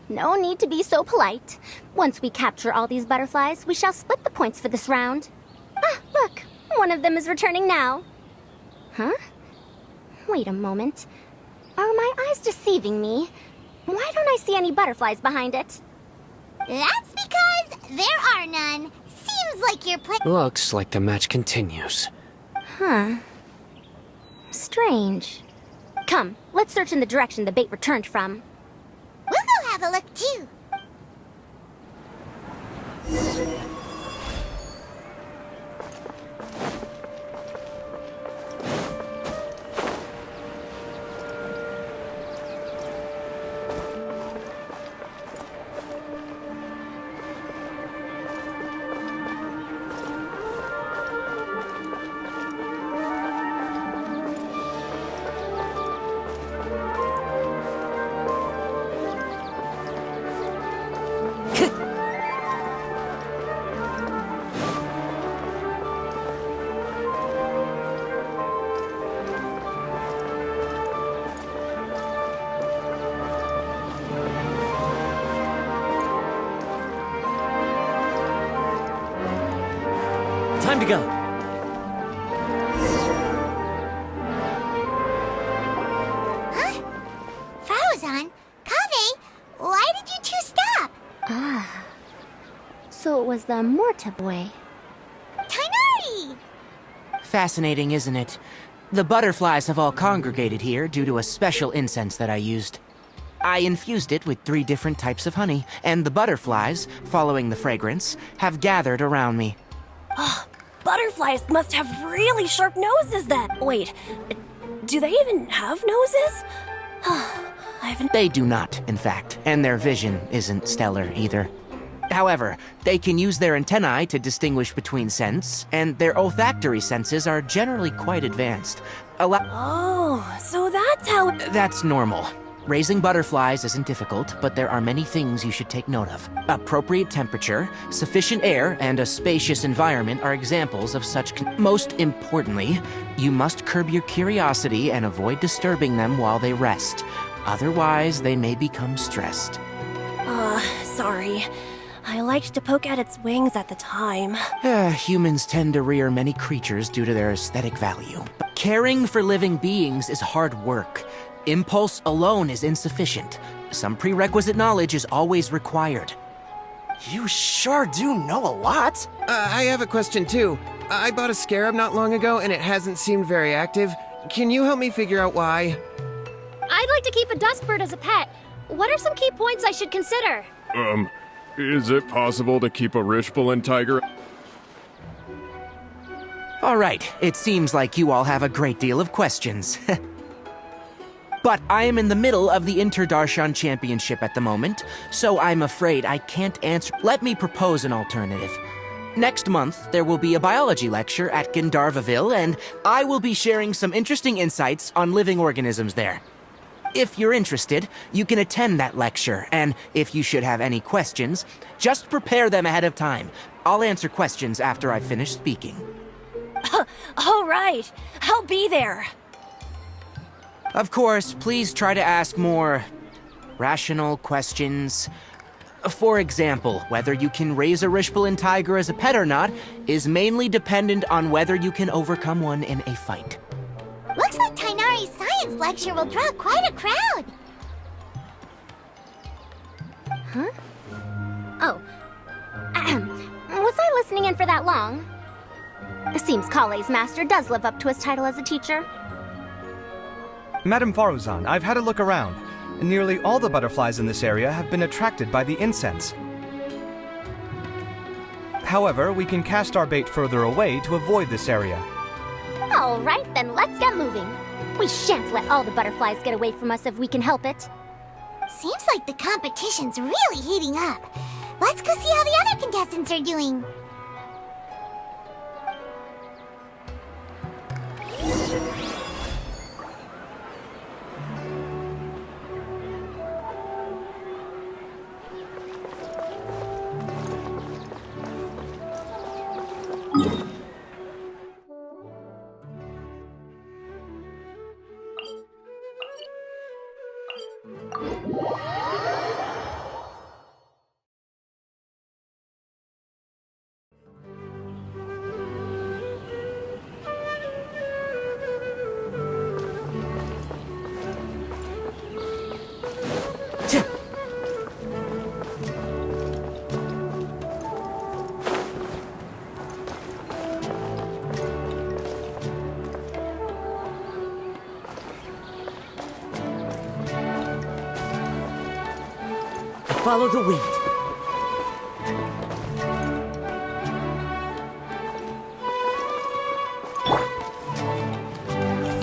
Speaker 7: No need to be so polite. Once we capture all these butterflies, we shall split the points for this round. Look, one of them is returning now. Huh? Wait a moment. Are my eyes deceiving me? Why don't I see any butterflies behind it?
Speaker 1: That's because there are none. Seems like you're
Speaker 11: Looks like the match continues.
Speaker 7: Huh. Strange. Come, let's search in the direction the bait returned from.
Speaker 1: We'll go have a look too.
Speaker 15: Time to go.
Speaker 1: Huh? Faruzan? Kaveh? Why did you two stop?
Speaker 7: So it was the Morta boy.
Speaker 1: Tainari!
Speaker 2: Fascinating, isn't it? The butterflies have all congregated here due to a special incense that I used. I infused it with 3 different types of honey, and the butterflies, following the fragrance, have gathered around me.
Speaker 16: Butterflies must have really sharp noses then. Wait, do they even have noses?
Speaker 2: They do not, in fact, and their vision isn't stellar either. However, they can use their antennae to distinguish between scents, and their olfactory senses are generally quite advanced.
Speaker 16: Oh, so that's how...
Speaker 2: That's normal. Raising butterflies isn't difficult, but there are many things you should take note of. Appropriate temperature, sufficient air, and a spacious environment are examples of such. Most importantly, you must curb your curiosity and avoid disturbing them while they rest. Otherwise, they may become stressed.
Speaker 16: Sorry. I liked to poke at its wings at the time.
Speaker 2: Humans tend to rear many creatures due to their aesthetic value. But caring for living beings is hard work. Impulse alone is insufficient. Some prerequisite knowledge is always required.
Speaker 6: You sure do know a lot.
Speaker 8: I have a question too. I bought a scarab not long ago and it hasn't seemed very active. Can you help me figure out why?
Speaker 7: I'd like to keep a dustbird as a pet. What are some key points I should consider?
Speaker 8: Is it possible to keep a Rishbalin tiger?
Speaker 2: All right, it seems like you all have a great deal of questions. But I am in the middle of the Interdarshan Championship at the moment, so I'm afraid I can't answer. Let me propose an alternative. Next month, there will be a biology lecture at Gandharvaville, and I will be sharing some interesting insights on living organisms there. If you're interested, you can attend that lecture, and if you should have any questions, just prepare them ahead of time. I'll answer questions after I've finished speaking.
Speaker 16: All right, I'll be there.
Speaker 2: Of course, please try to ask more rational questions. For example, whether you can raise a Rishbalin tiger as a pet or not is mainly dependent on whether you can overcome one in a fight.
Speaker 1: Looks like Tainari's science lecture will draw quite a crowd.
Speaker 17: Huh? Oh. Was I listening in for that long? It seems Kale's master does live up to his title as a teacher.
Speaker 10: Madame Faruzan, I've had a look around. Nearly all the butterflies in this area have been attracted by the incense. However, we can cast our bait further away to avoid this area.
Speaker 17: All right, then let's get moving. We shan't let all the butterflies get away from us if we can help it.
Speaker 1: Seems like the competition's really heating up. Let's go see how the other contestants are doing.
Speaker 15: Follow the wind.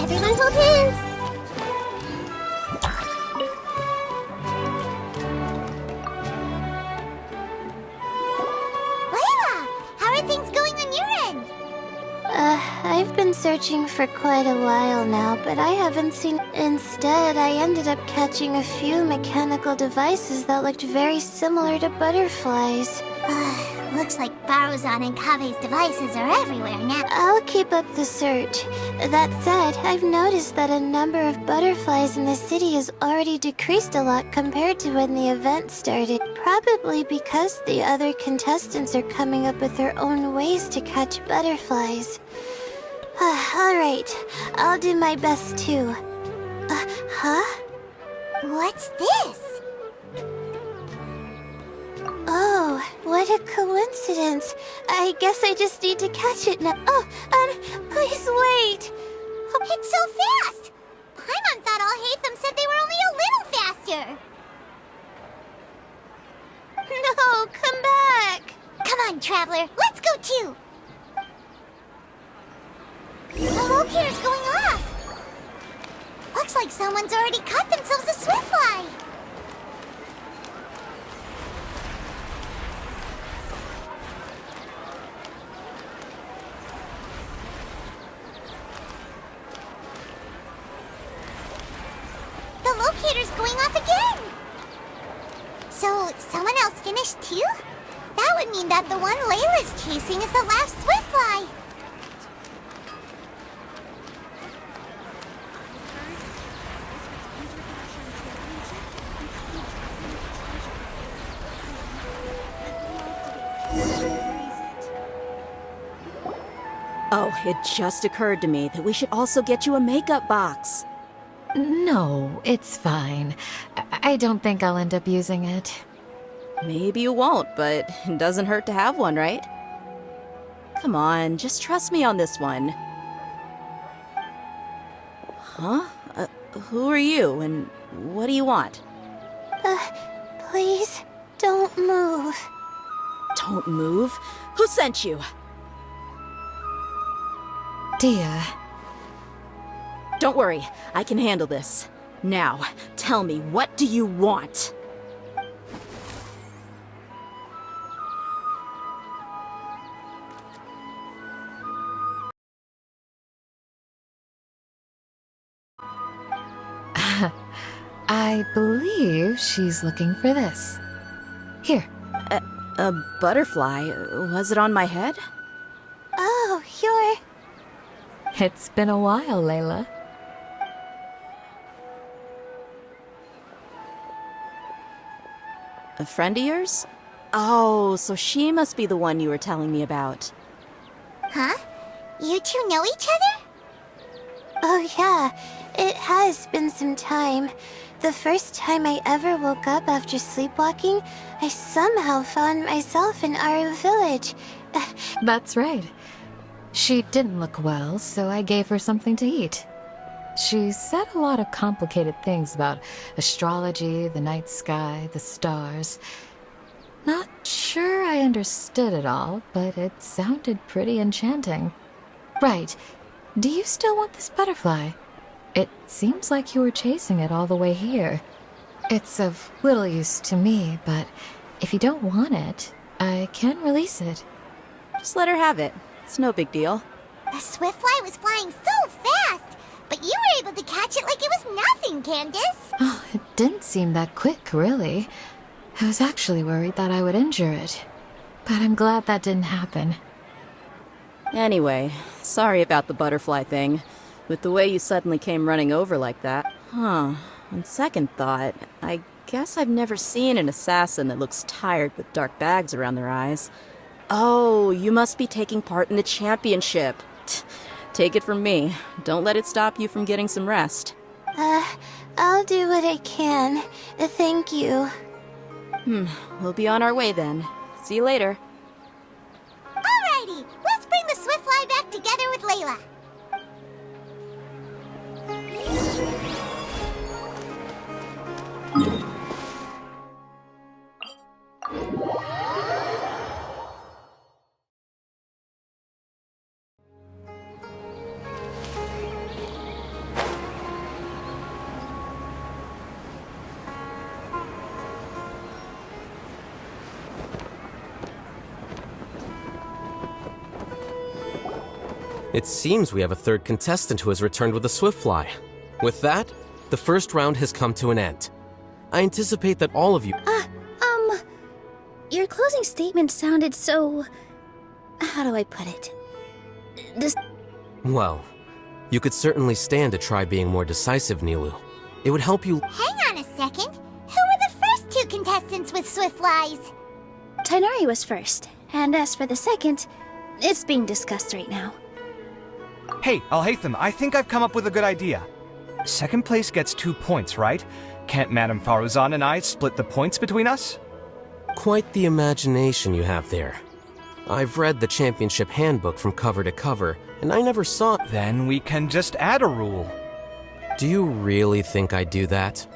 Speaker 1: Everyone hold hands. Layla, how are things going on your end?
Speaker 14: I've been searching for quite a while now, but I haven't seen... Instead, I ended up catching a few mechanical devices that looked very similar to butterflies.
Speaker 1: Looks like Faruzan and Kave's devices are everywhere now.
Speaker 14: I'll keep up the search. That said, I've noticed that a number of butterflies in the city has already decreased a lot compared to when the event started. Probably because the other contestants are coming up with their own ways to catch butterflies. Alright, I'll do my best too. Huh?
Speaker 1: What's this?
Speaker 14: Oh, what a coincidence. I guess I just need to catch it now. Oh, please wait.
Speaker 1: Oh, it's so fast! Paimon thought all Hatham said they were only a little faster.
Speaker 14: No, come back.
Speaker 1: Come on, Traveler, let's go too. The locator's going off. Looks like someone's already caught themselves a swiftfly. The locator's going off again! So, someone else finished too? That would mean that the one Layla's chasing is the last swiftfly.
Speaker 13: Oh, it just occurred to me that we should also get you a makeup box.
Speaker 5: No, it's fine. I don't think I'll end up using it.
Speaker 13: Maybe you won't, but it doesn't hurt to have one, right? Come on, just trust me on this one. Huh? Who are you, and what do you want?
Speaker 14: Please, don't move.
Speaker 13: Don't move? Who sent you?
Speaker 5: Dia.
Speaker 13: Don't worry, I can handle this. Now, tell me, what do you want?
Speaker 5: I believe she's looking for this. Here.
Speaker 13: A butterfly? Was it on my head?
Speaker 14: Oh, you're...
Speaker 5: It's been a while, Layla.
Speaker 13: A friend of yours? Oh, so she must be the one you were telling me about.
Speaker 1: Huh? You two know each other?
Speaker 14: Oh yeah, it has been some time. The first time I ever woke up after sleepwalking, I somehow found myself in our village.
Speaker 5: That's right. She didn't look well, so I gave her something to eat. She said a lot of complicated things about astrology, the night sky, the stars. Not sure I understood it all, but it sounded pretty enchanting. Right. Do you still want this butterfly? It seems like you were chasing it all the way here. It's of little use to me, but if you don't want it, I can release it.
Speaker 13: Just let her have it. It's no big deal.
Speaker 1: The swiftfly was flying so fast, but you were able to catch it like it was nothing, Candace.
Speaker 5: Oh, it didn't seem that quick, really. I was actually worried that I would injure it, but I'm glad that didn't happen.
Speaker 13: Anyway, sorry about the butterfly thing. With the way you suddenly came running over like that. Huh. On second thought, I guess I've never seen an assassin that looks tired with dark bags around their eyes. Oh, you must be taking part in the championship. Take it from me. Don't let it stop you from getting some rest.
Speaker 14: I'll do what I can. Thank you.
Speaker 13: We'll be on our way then. See you later.
Speaker 1: Alrighty, let's bring the swiftfly back together with Layla.
Speaker 18: It seems we have a third contestant who has returned with a swiftfly. With that, the first round has come to an end. I anticipate that all of you...
Speaker 17: Your closing statement sounded so... How do I put it?
Speaker 18: Well, you could certainly stand to try being more decisive, Nilu. It would help you...
Speaker 1: Hang on a second. Who were the first two contestants with swiftflies?
Speaker 17: Tainari was first, and as for the second, it's being discussed right now.
Speaker 10: Hey, Alhaitham, I think I've come up with a good idea. Second place gets 2 points, right? Can't Madame Faruzan and I split the points between us?
Speaker 18: Quite the imagination you have there. I've read the championship handbook from cover to cover, and I never saw...
Speaker 10: Then we can just add a rule.
Speaker 18: Do you really think I'd do that?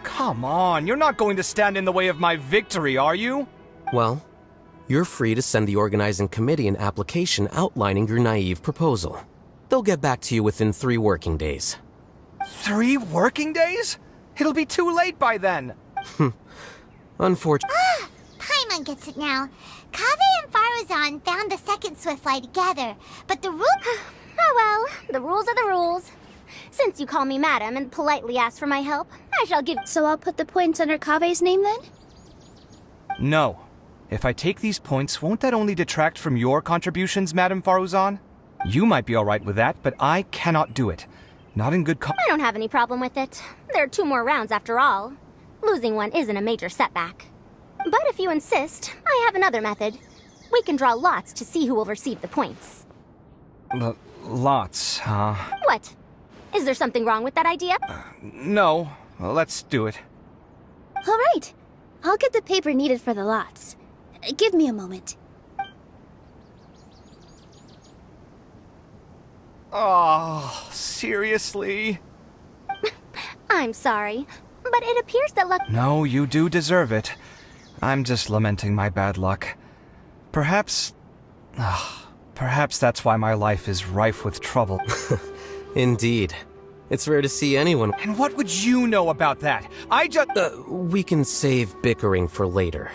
Speaker 10: Come on, you're not going to stand in the way of my victory, are you?
Speaker 18: Well, you're free to send the organizing committee an application outlining your naive proposal. They'll get back to you within 3 working days.
Speaker 10: 3 working days? It'll be too late by then.
Speaker 18: Unfortunately...
Speaker 1: Paimon gets it now. Kaveh and Faruzan found the second swiftfly together, but the rule...
Speaker 17: Oh well, the rules are the rules. Since you call me madam and politely ask for my help, I shall give... So I'll put the points under Kaveh's name then?
Speaker 10: No. If I take these points, won't that only detract from your contributions, Madame Faruzan? You might be alright with that, but I cannot do it. Not in good
Speaker 17: I don't have any problem with it. There are 2 more rounds after all. Losing one isn't a major setback. But if you insist, I have another method. We can draw lots to see who will receive the points.
Speaker 10: Lots, huh?
Speaker 17: What? Is there something wrong with that idea?
Speaker 10: No. Well, let's do it.
Speaker 17: All right. I'll get the paper needed for the lots. Give me a moment.
Speaker 10: Oh, seriously?
Speaker 17: I'm sorry, but it appears that luck—
Speaker 10: No, you do deserve it. I'm just lamenting my bad luck. Perhaps that's why my life is rife with trouble.
Speaker 18: Indeed. It's rare to see anyone.
Speaker 10: And what would you know about that? I just...
Speaker 18: We can save bickering for later.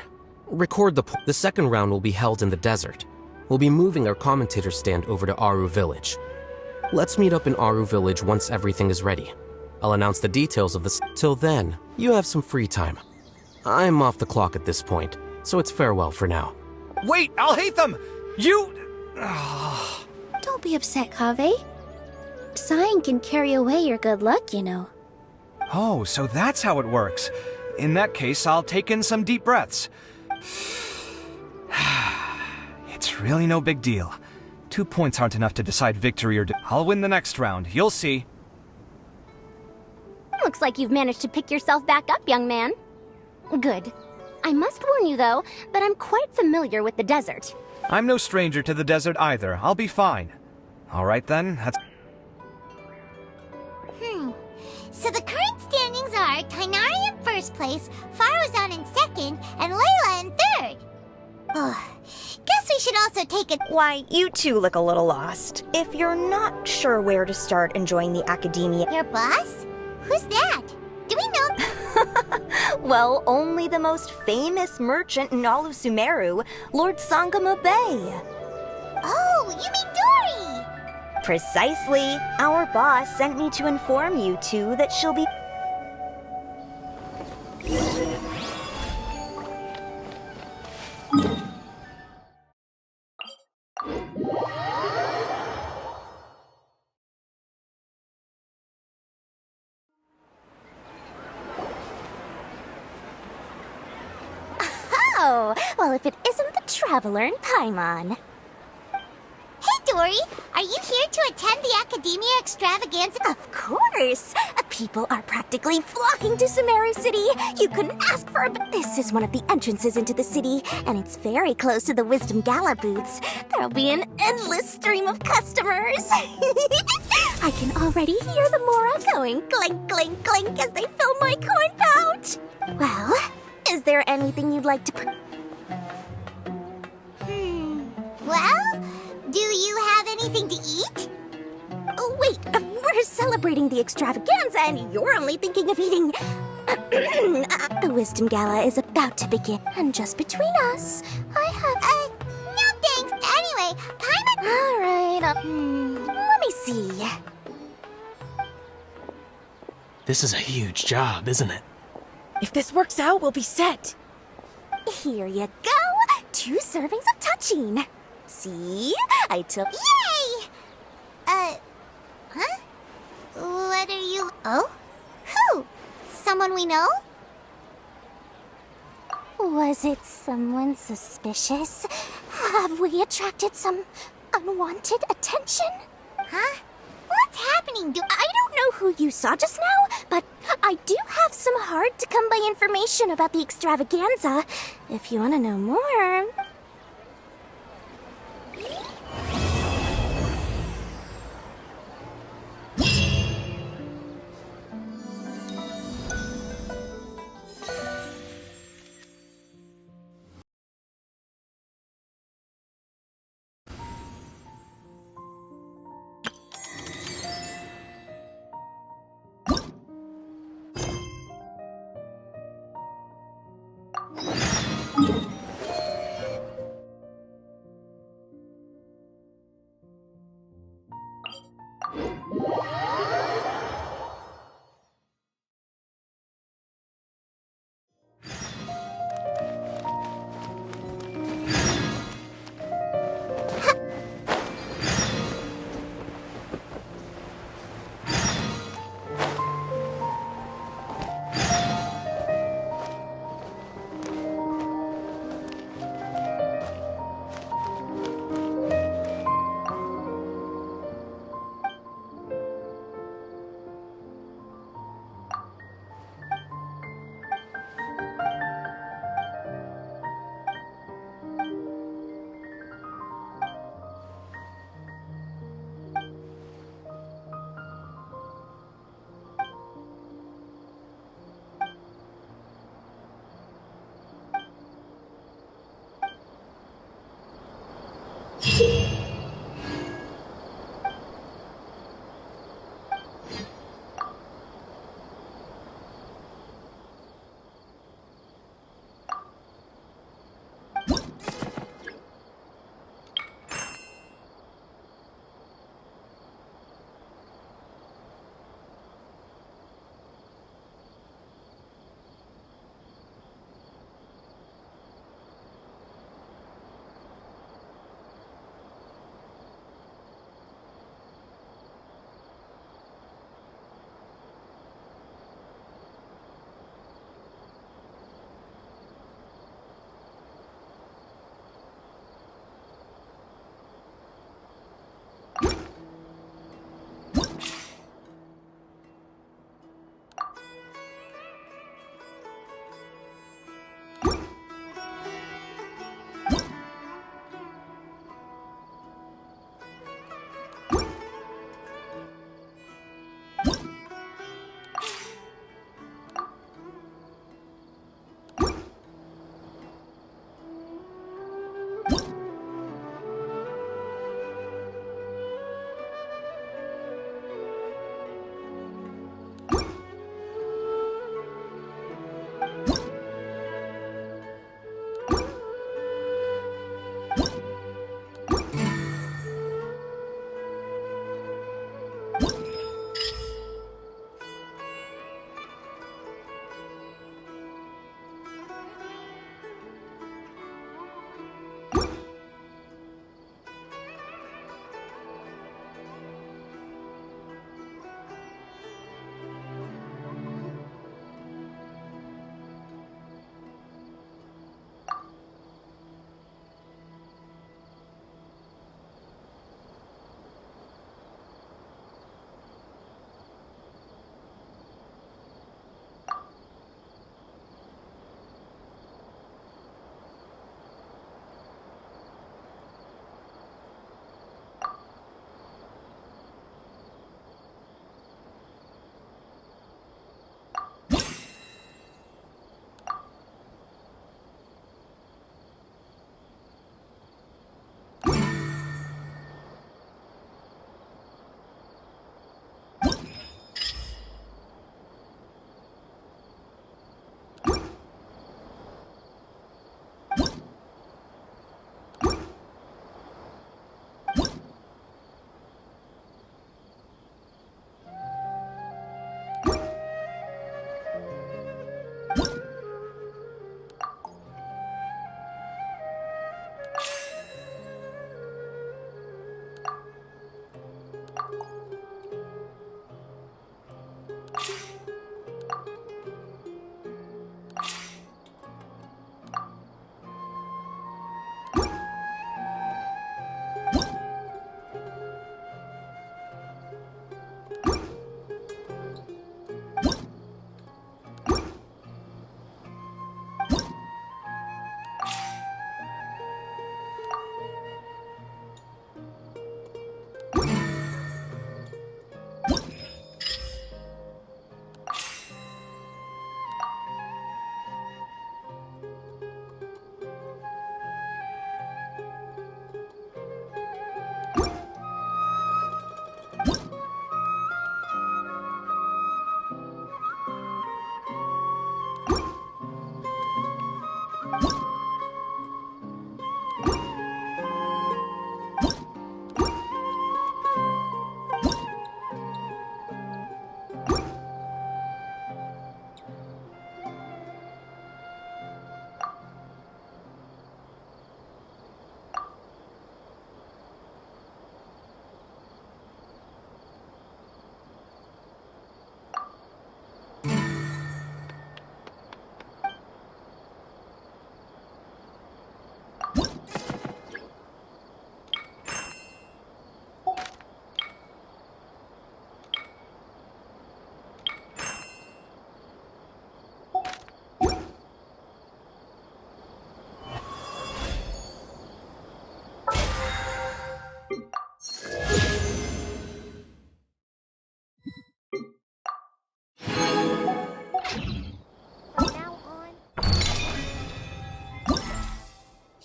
Speaker 18: Record the second round will be held in the desert. We'll be moving our commentator stand over to Aru Village. Let's meet up in Aru Village once everything is ready. I'll announce the details of this. Till then, you have some free time. I'm off the clock at this point, so it's farewell for now.
Speaker 10: Wait, I'll hate them! You...
Speaker 17: Don't be upset, Kaveh. Sighing can carry away your good luck, you know.
Speaker 10: Oh, so that's how it works. In that case, I'll take in some deep breaths. It's really no big deal. 2 points aren't enough to decide victory or I'll win the next round. You'll see.
Speaker 17: Looks like you've managed to pick yourself back up, young man. Good. I must warn you, though, that I'm quite familiar with the desert.
Speaker 10: I'm no stranger to the desert either. I'll be fine. All right then, that's...
Speaker 1: So the current standings are Tainari in first place, Faruzan in second, and Layla in third. Guess we should also take a—
Speaker 9: Why, you two look a little lost. If you're not sure where to start enjoying the academia...
Speaker 1: Your boss? Who's that? Do we know—
Speaker 9: Well, only the most famous merchant in all of Sumeru, Lord Sangamo Bay.
Speaker 1: Oh, you mean Dory!
Speaker 9: Precisely. Our boss sent me to inform you two that she'll be...
Speaker 17: Oh, well, if it isn't the Traveler in Paimon.
Speaker 1: Hey, Dory! Are you here to attend the Academia Extravaganza?
Speaker 17: Of course! People are practically flocking to Sumeru City. You couldn't ask for a... This is one of the entrances into the city, and it's very close to the Wisdom Gala booths. There'll be an endless stream of customers. I can already hear the Mora going clink, clink, clink as they fill my coin pouch. Well, is there anything you'd like to...
Speaker 1: Well, do you have anything to eat?
Speaker 17: Oh, wait, we're celebrating the extravaganza and you're only thinking of eating... The Wisdom Gala is about to begin, and just between us, I have...
Speaker 1: No thanks. Anyway, Paimon...
Speaker 17: All right, let me see.
Speaker 15: This is a huge job, isn't it?
Speaker 16: If this works out, we'll be set.
Speaker 17: Here you go. 2 servings of touching. See? I took...
Speaker 1: Yay! Huh? What are you... Oh? Who? Someone we know?
Speaker 17: Was it someone suspicious? Have we attracted some unwanted attention?
Speaker 1: Huh? What's happening?
Speaker 17: I don't know who you saw just now, but I do have some hard-to-come-by information about the extravaganza. If you want to know more...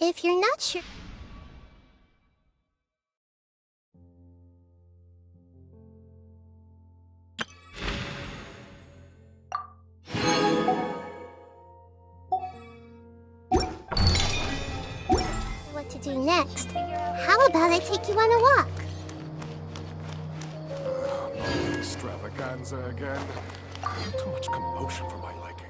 Speaker 1: If you're not sure... what to do next, how about I take you on a walk?
Speaker 12: Extravaganza again. Too much commotion for my liking.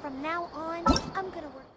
Speaker 1: From now on, I'm gonna work...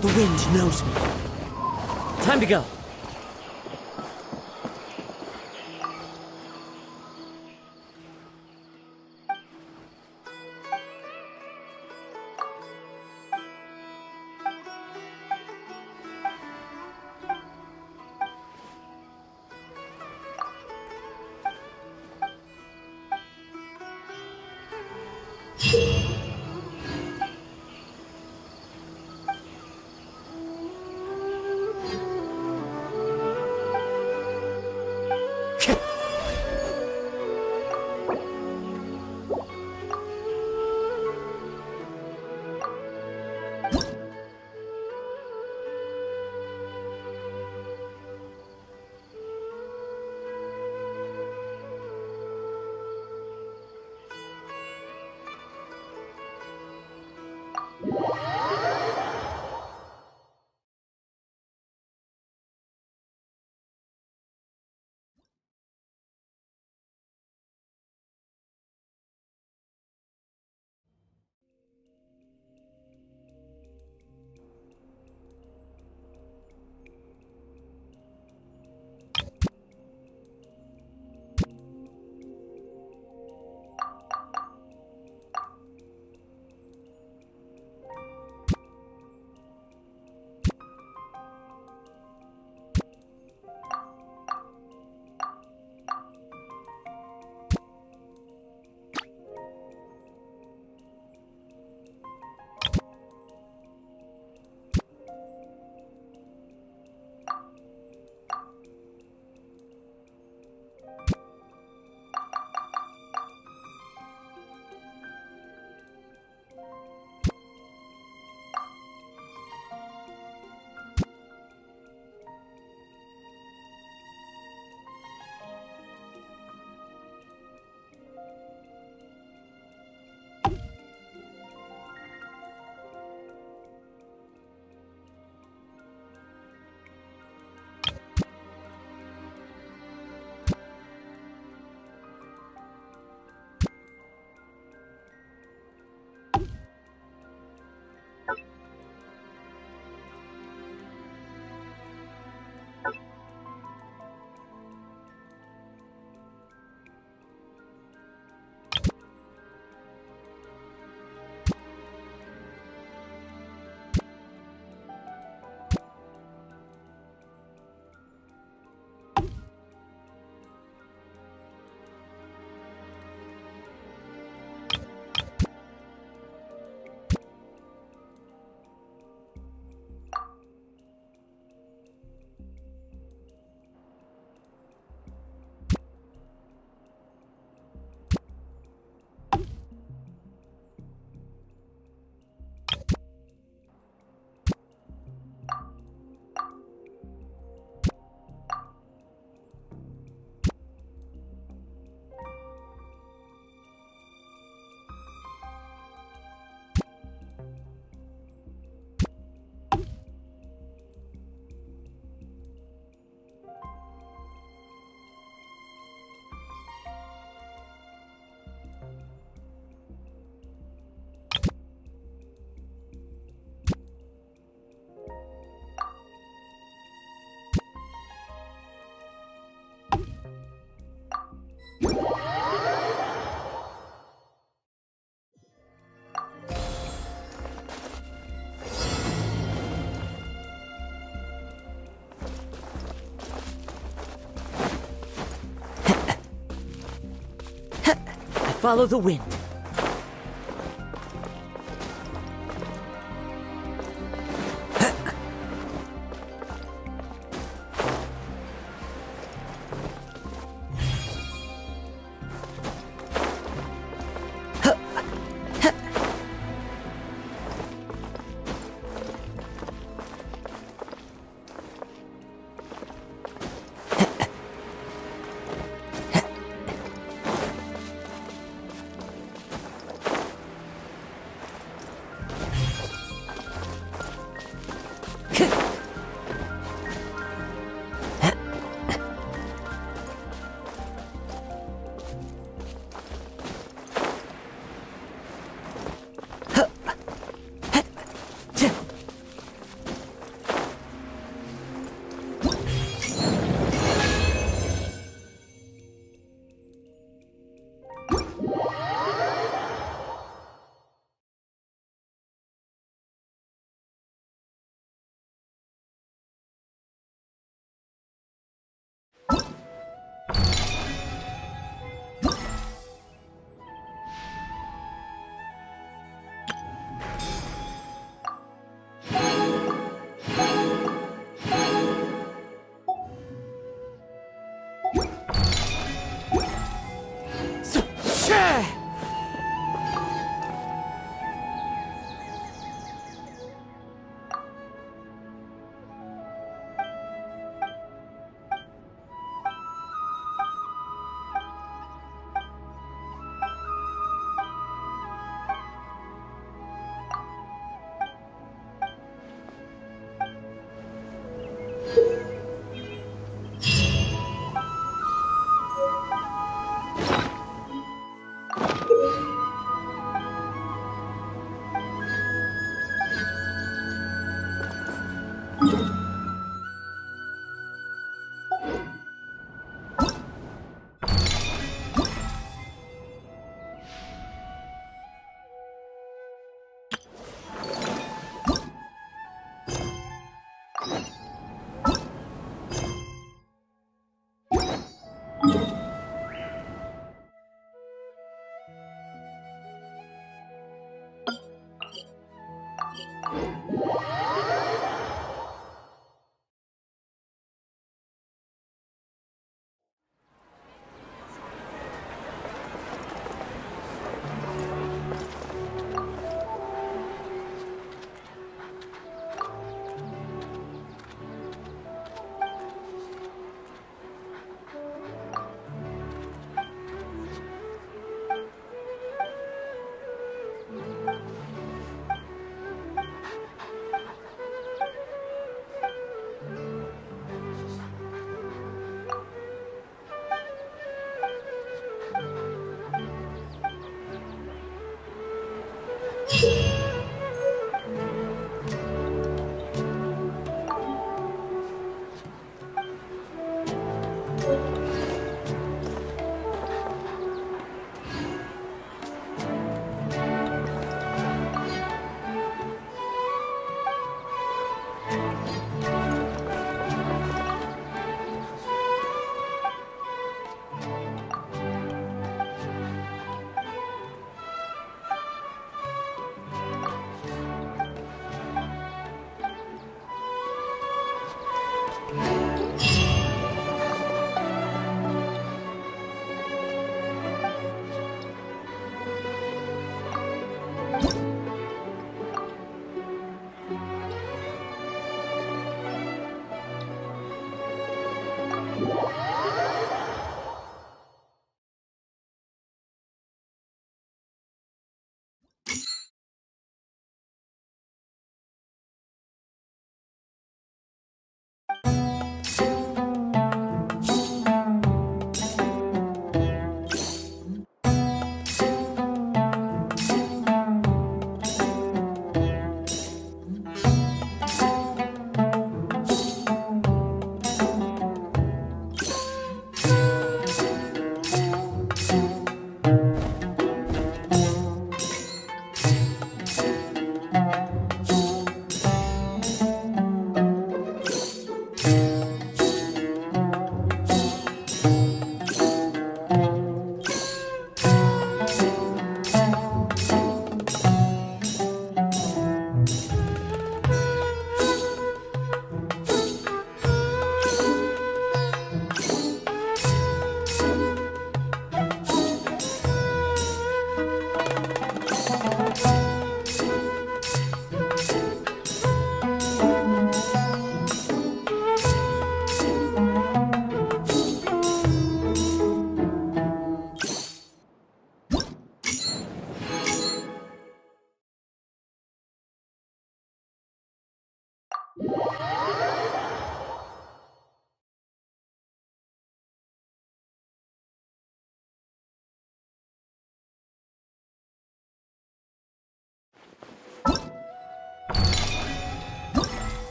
Speaker 19: The wind knows me. Time to go. Follow the wind.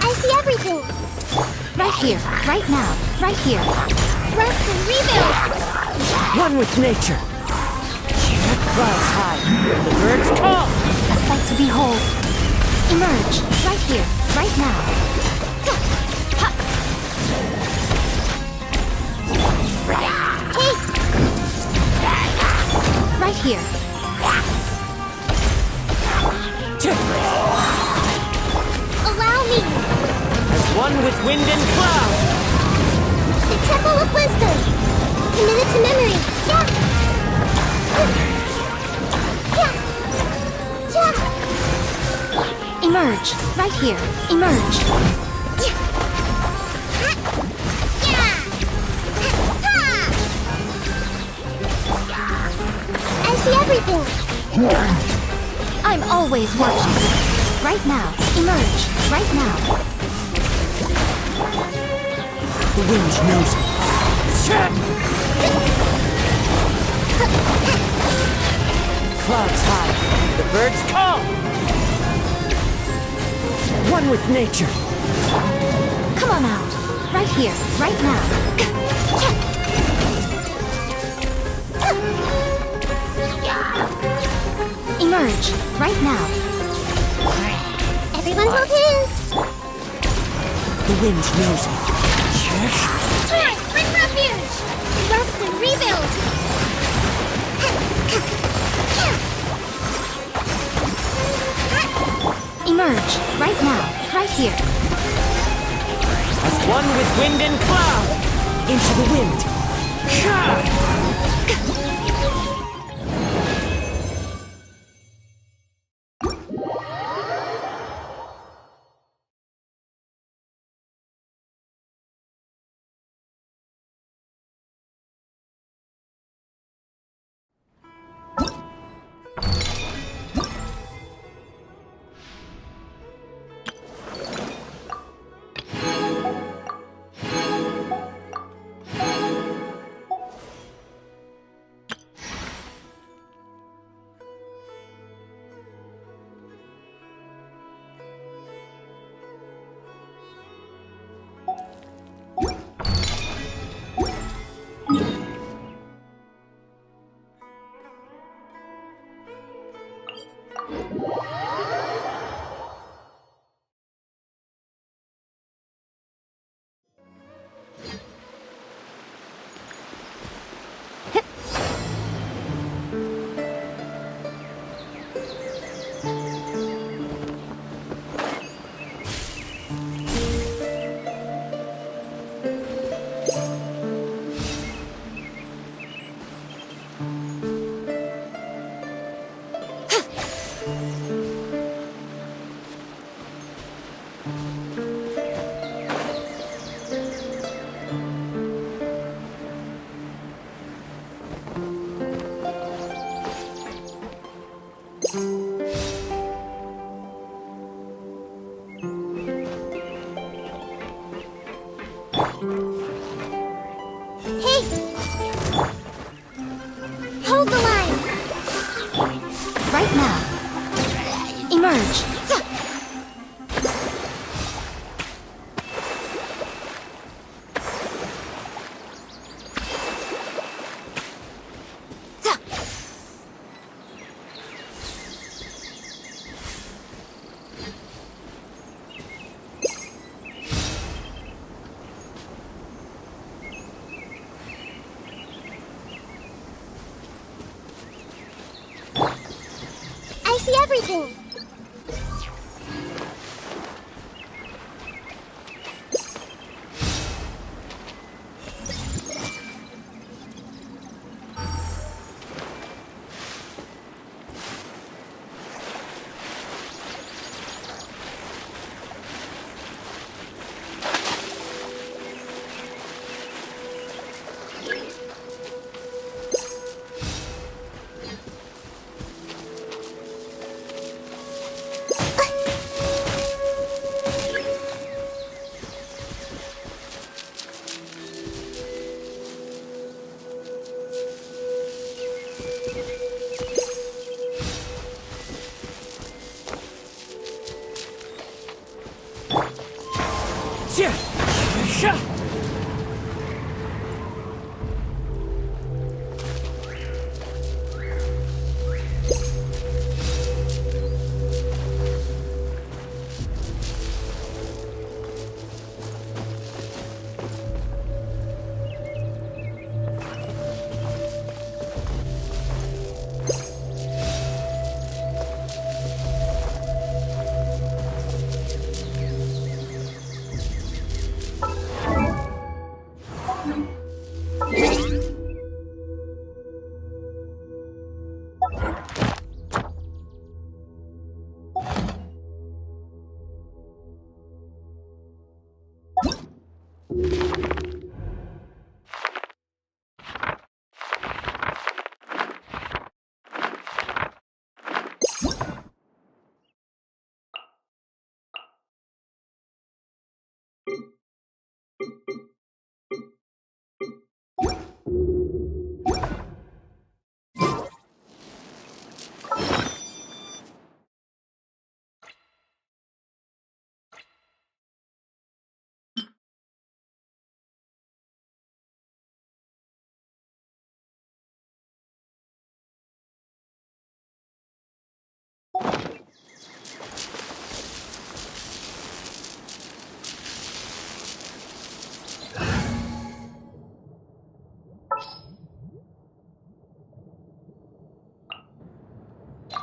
Speaker 1: I see everything!
Speaker 5: Right here, right now, right here.
Speaker 1: Rest and rebuild!
Speaker 19: One with nature. Clouds high, the birds call.
Speaker 5: A sight to behold. Emerge, right here, right now.
Speaker 1: Hey!
Speaker 5: Right here.
Speaker 1: Allow me!
Speaker 19: As one with wind and cloud.
Speaker 1: The Temple of Wisdom! Committed to memory! Yeah!
Speaker 5: Emerge, right here, emerge.
Speaker 1: I see everything!
Speaker 5: I'm always watching. Right now, emerge, right now.
Speaker 19: The wind knows me. Clouds high, the birds call. One with nature.
Speaker 5: Come on out. Right here, right now. Emerge, right now.
Speaker 1: Everyone hold hands!
Speaker 19: The wind knows me.
Speaker 1: Time! Bring refuge! Rest and rebuild!
Speaker 5: Emerge, right now, right here.
Speaker 19: As one with wind and cloud. Into the wind.
Speaker 1: Wait! Hold the line!
Speaker 17: Right now. Emerge.
Speaker 1: I see everything!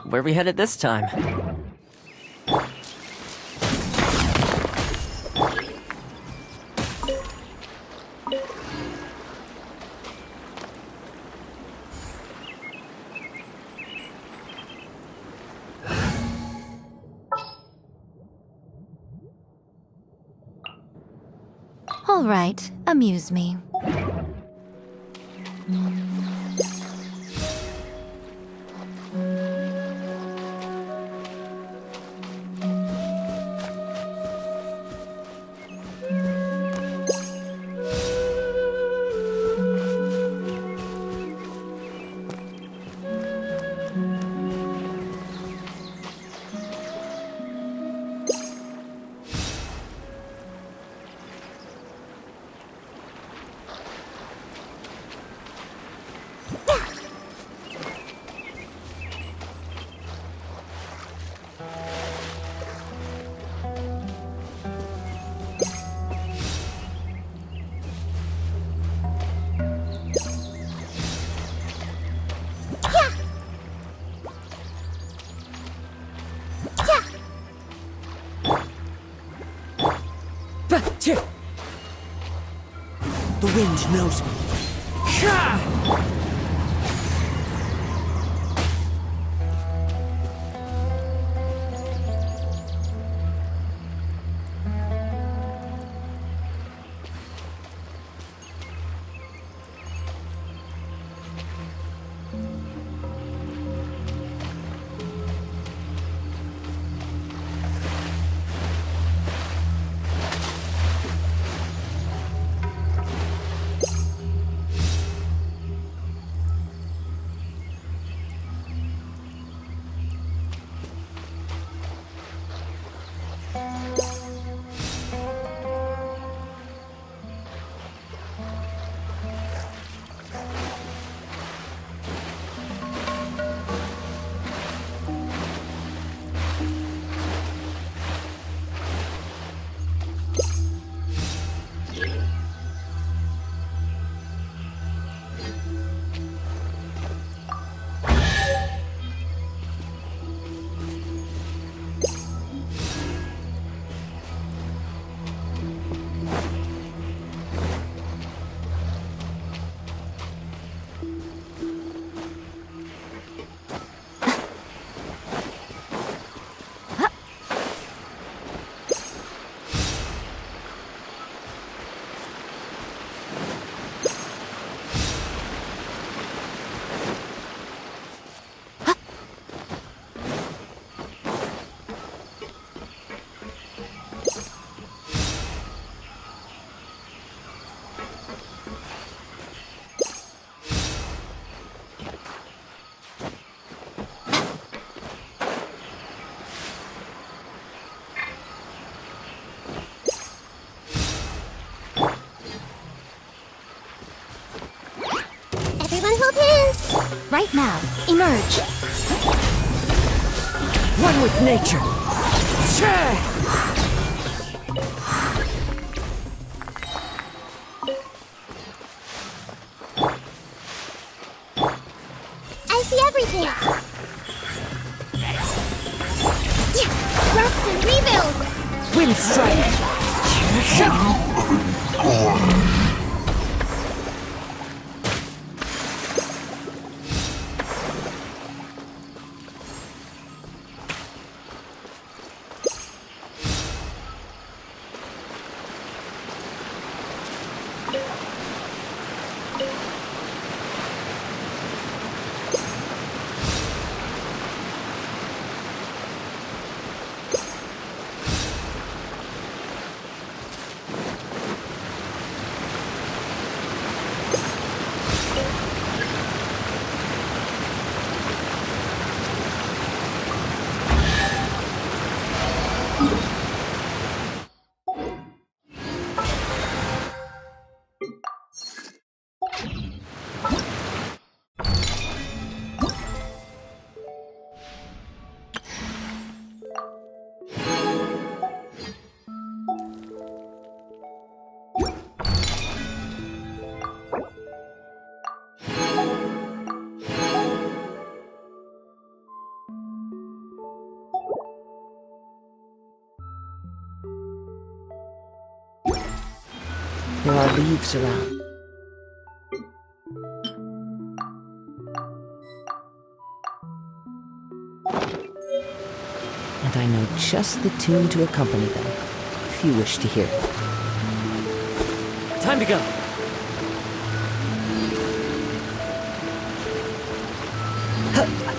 Speaker 15: Where are we headed this time?
Speaker 17: All right, amuse me.
Speaker 19: The wind knows me.
Speaker 17: Right now, emerge.
Speaker 19: One with nature.
Speaker 1: I see everything. Rest and rebuild.
Speaker 19: Wind strike. There are leaves around. And I know just the tune to accompany them, if you wish to hear it. Time to go! Huh.